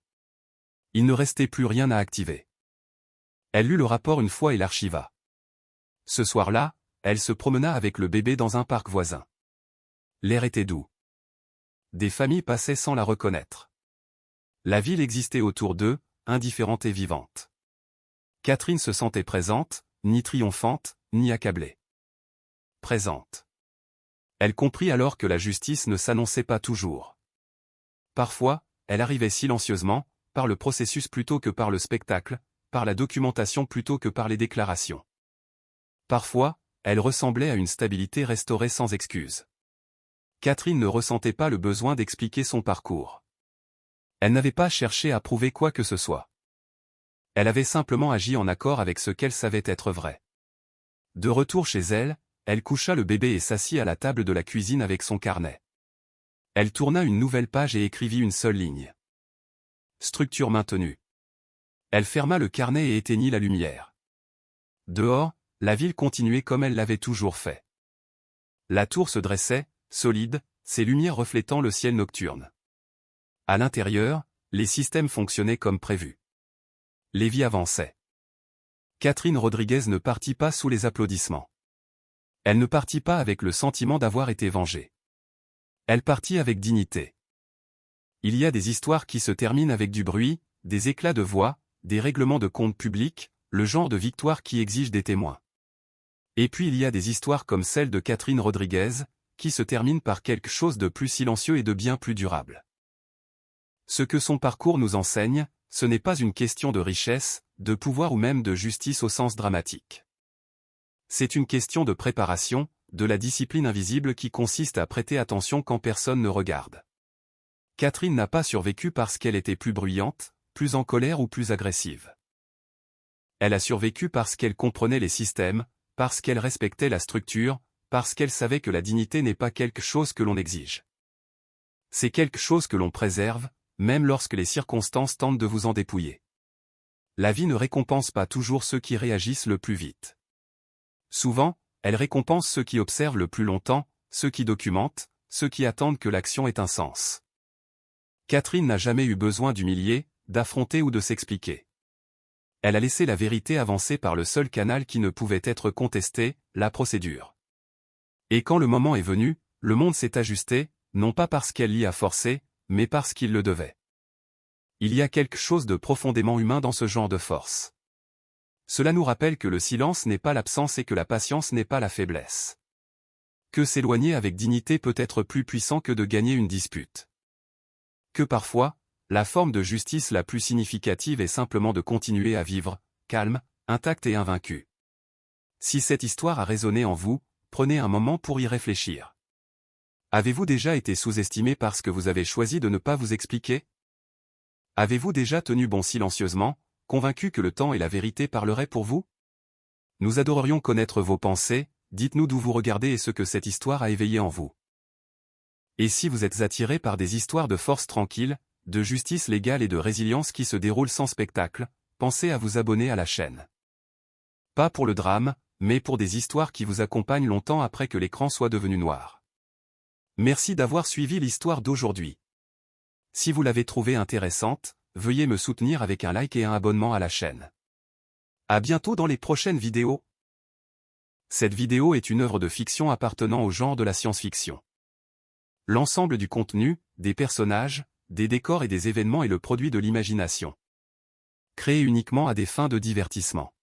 Il ne restait plus rien à activer. Elle lut le rapport une fois et l'archiva. Ce soir-là, elle se promena avec le bébé dans un parc voisin. L'air était doux. Des familles passaient sans la reconnaître. La ville existait autour d'eux, indifférente et vivante. Catherine se sentait présente, ni triomphante, ni accablée. Présente. Elle comprit alors que la justice ne s'annonçait pas toujours. Parfois, elle arrivait silencieusement, par le processus plutôt que par le spectacle, par la documentation plutôt que par les déclarations. Parfois, elle ressemblait à une stabilité restaurée sans excuse. Catherine ne ressentait pas le besoin d'expliquer son parcours. Elle n'avait pas cherché à prouver quoi que ce soit. Elle avait simplement agi en accord avec ce qu'elle savait être vrai. De retour chez elle, elle coucha le bébé et s'assit à la table de la cuisine avec son carnet. Elle tourna une nouvelle page et écrivit une seule ligne. Structure maintenue. Elle ferma le carnet et éteignit la lumière. Dehors, la ville continuait comme elle l'avait toujours fait. La tour se dressait, solide, ses lumières reflétant le ciel nocturne. À l'intérieur, les systèmes fonctionnaient comme prévu. Les vies avançaient. Catherine Rodriguez ne partit pas sous les applaudissements. Elle ne partit pas avec le sentiment d'avoir été vengée. Elle partit avec dignité. Il y a des histoires qui se terminent avec du bruit, des éclats de voix, des règlements de compte publics, le genre de victoire qui exige des témoins. Et puis il y a des histoires comme celle de Catherine Rodriguez, qui se terminent par quelque chose de plus silencieux et de bien plus durable. Ce que son parcours nous enseigne, ce n'est pas une question de richesse, de pouvoir ou même de justice au sens dramatique. C'est une question de préparation, de la discipline invisible qui consiste à prêter attention quand personne ne regarde. Catherine n'a pas survécu parce qu'elle était plus bruyante, plus en colère ou plus agressive. Elle a survécu parce qu'elle comprenait les systèmes, parce qu'elle respectait la structure, parce qu'elle savait que la dignité n'est pas quelque chose que l'on exige. C'est quelque chose que l'on préserve, même lorsque les circonstances tentent de vous en dépouiller. La vie ne récompense pas toujours ceux qui réagissent le plus vite. Souvent, elle récompense ceux qui observent le plus longtemps, ceux qui documentent, ceux qui attendent que l'action ait un sens. Catherine n'a jamais eu besoin d'humilier, d'affronter ou de s'expliquer. Elle a laissé la vérité avancer par le seul canal qui ne pouvait être contesté, la procédure. Et quand le moment est venu, le monde s'est ajusté, non pas parce qu'elle l'y a forcé, mais parce qu'il le devait. Il y a quelque chose de profondément humain dans ce genre de force. Cela nous rappelle que le silence n'est pas l'absence et que la patience n'est pas la faiblesse. Que s'éloigner avec dignité peut être plus puissant que de gagner une dispute. Que parfois, la forme de justice la plus significative est simplement de continuer à vivre, calme, intact et invaincu. Si cette histoire a résonné en vous, prenez un moment pour y réfléchir. Avez-vous déjà été sous-estimé parce que vous avez choisi de ne pas vous expliquer? Avez-vous déjà tenu bon silencieusement, convaincu que le temps et la vérité parleraient pour vous? Nous adorerions connaître vos pensées, dites-nous d'où vous regardez et ce que cette histoire a éveillé en vous. Et si vous êtes attiré par des histoires de force tranquille, de justice légale et de résilience qui se déroulent sans spectacle, pensez à vous abonner à la chaîne. Pas pour le drame, mais pour des histoires qui vous accompagnent longtemps après que l'écran soit devenu noir. Merci d'avoir suivi l'histoire d'aujourd'hui. Si vous l'avez trouvée intéressante, veuillez me soutenir avec un like et un abonnement à la chaîne. À bientôt dans les prochaines vidéos. Cette vidéo est une œuvre de fiction appartenant au genre de la science-fiction. L'ensemble du contenu, des personnages, des décors et des événements est le produit de l'imagination. Créé uniquement à des fins de divertissement.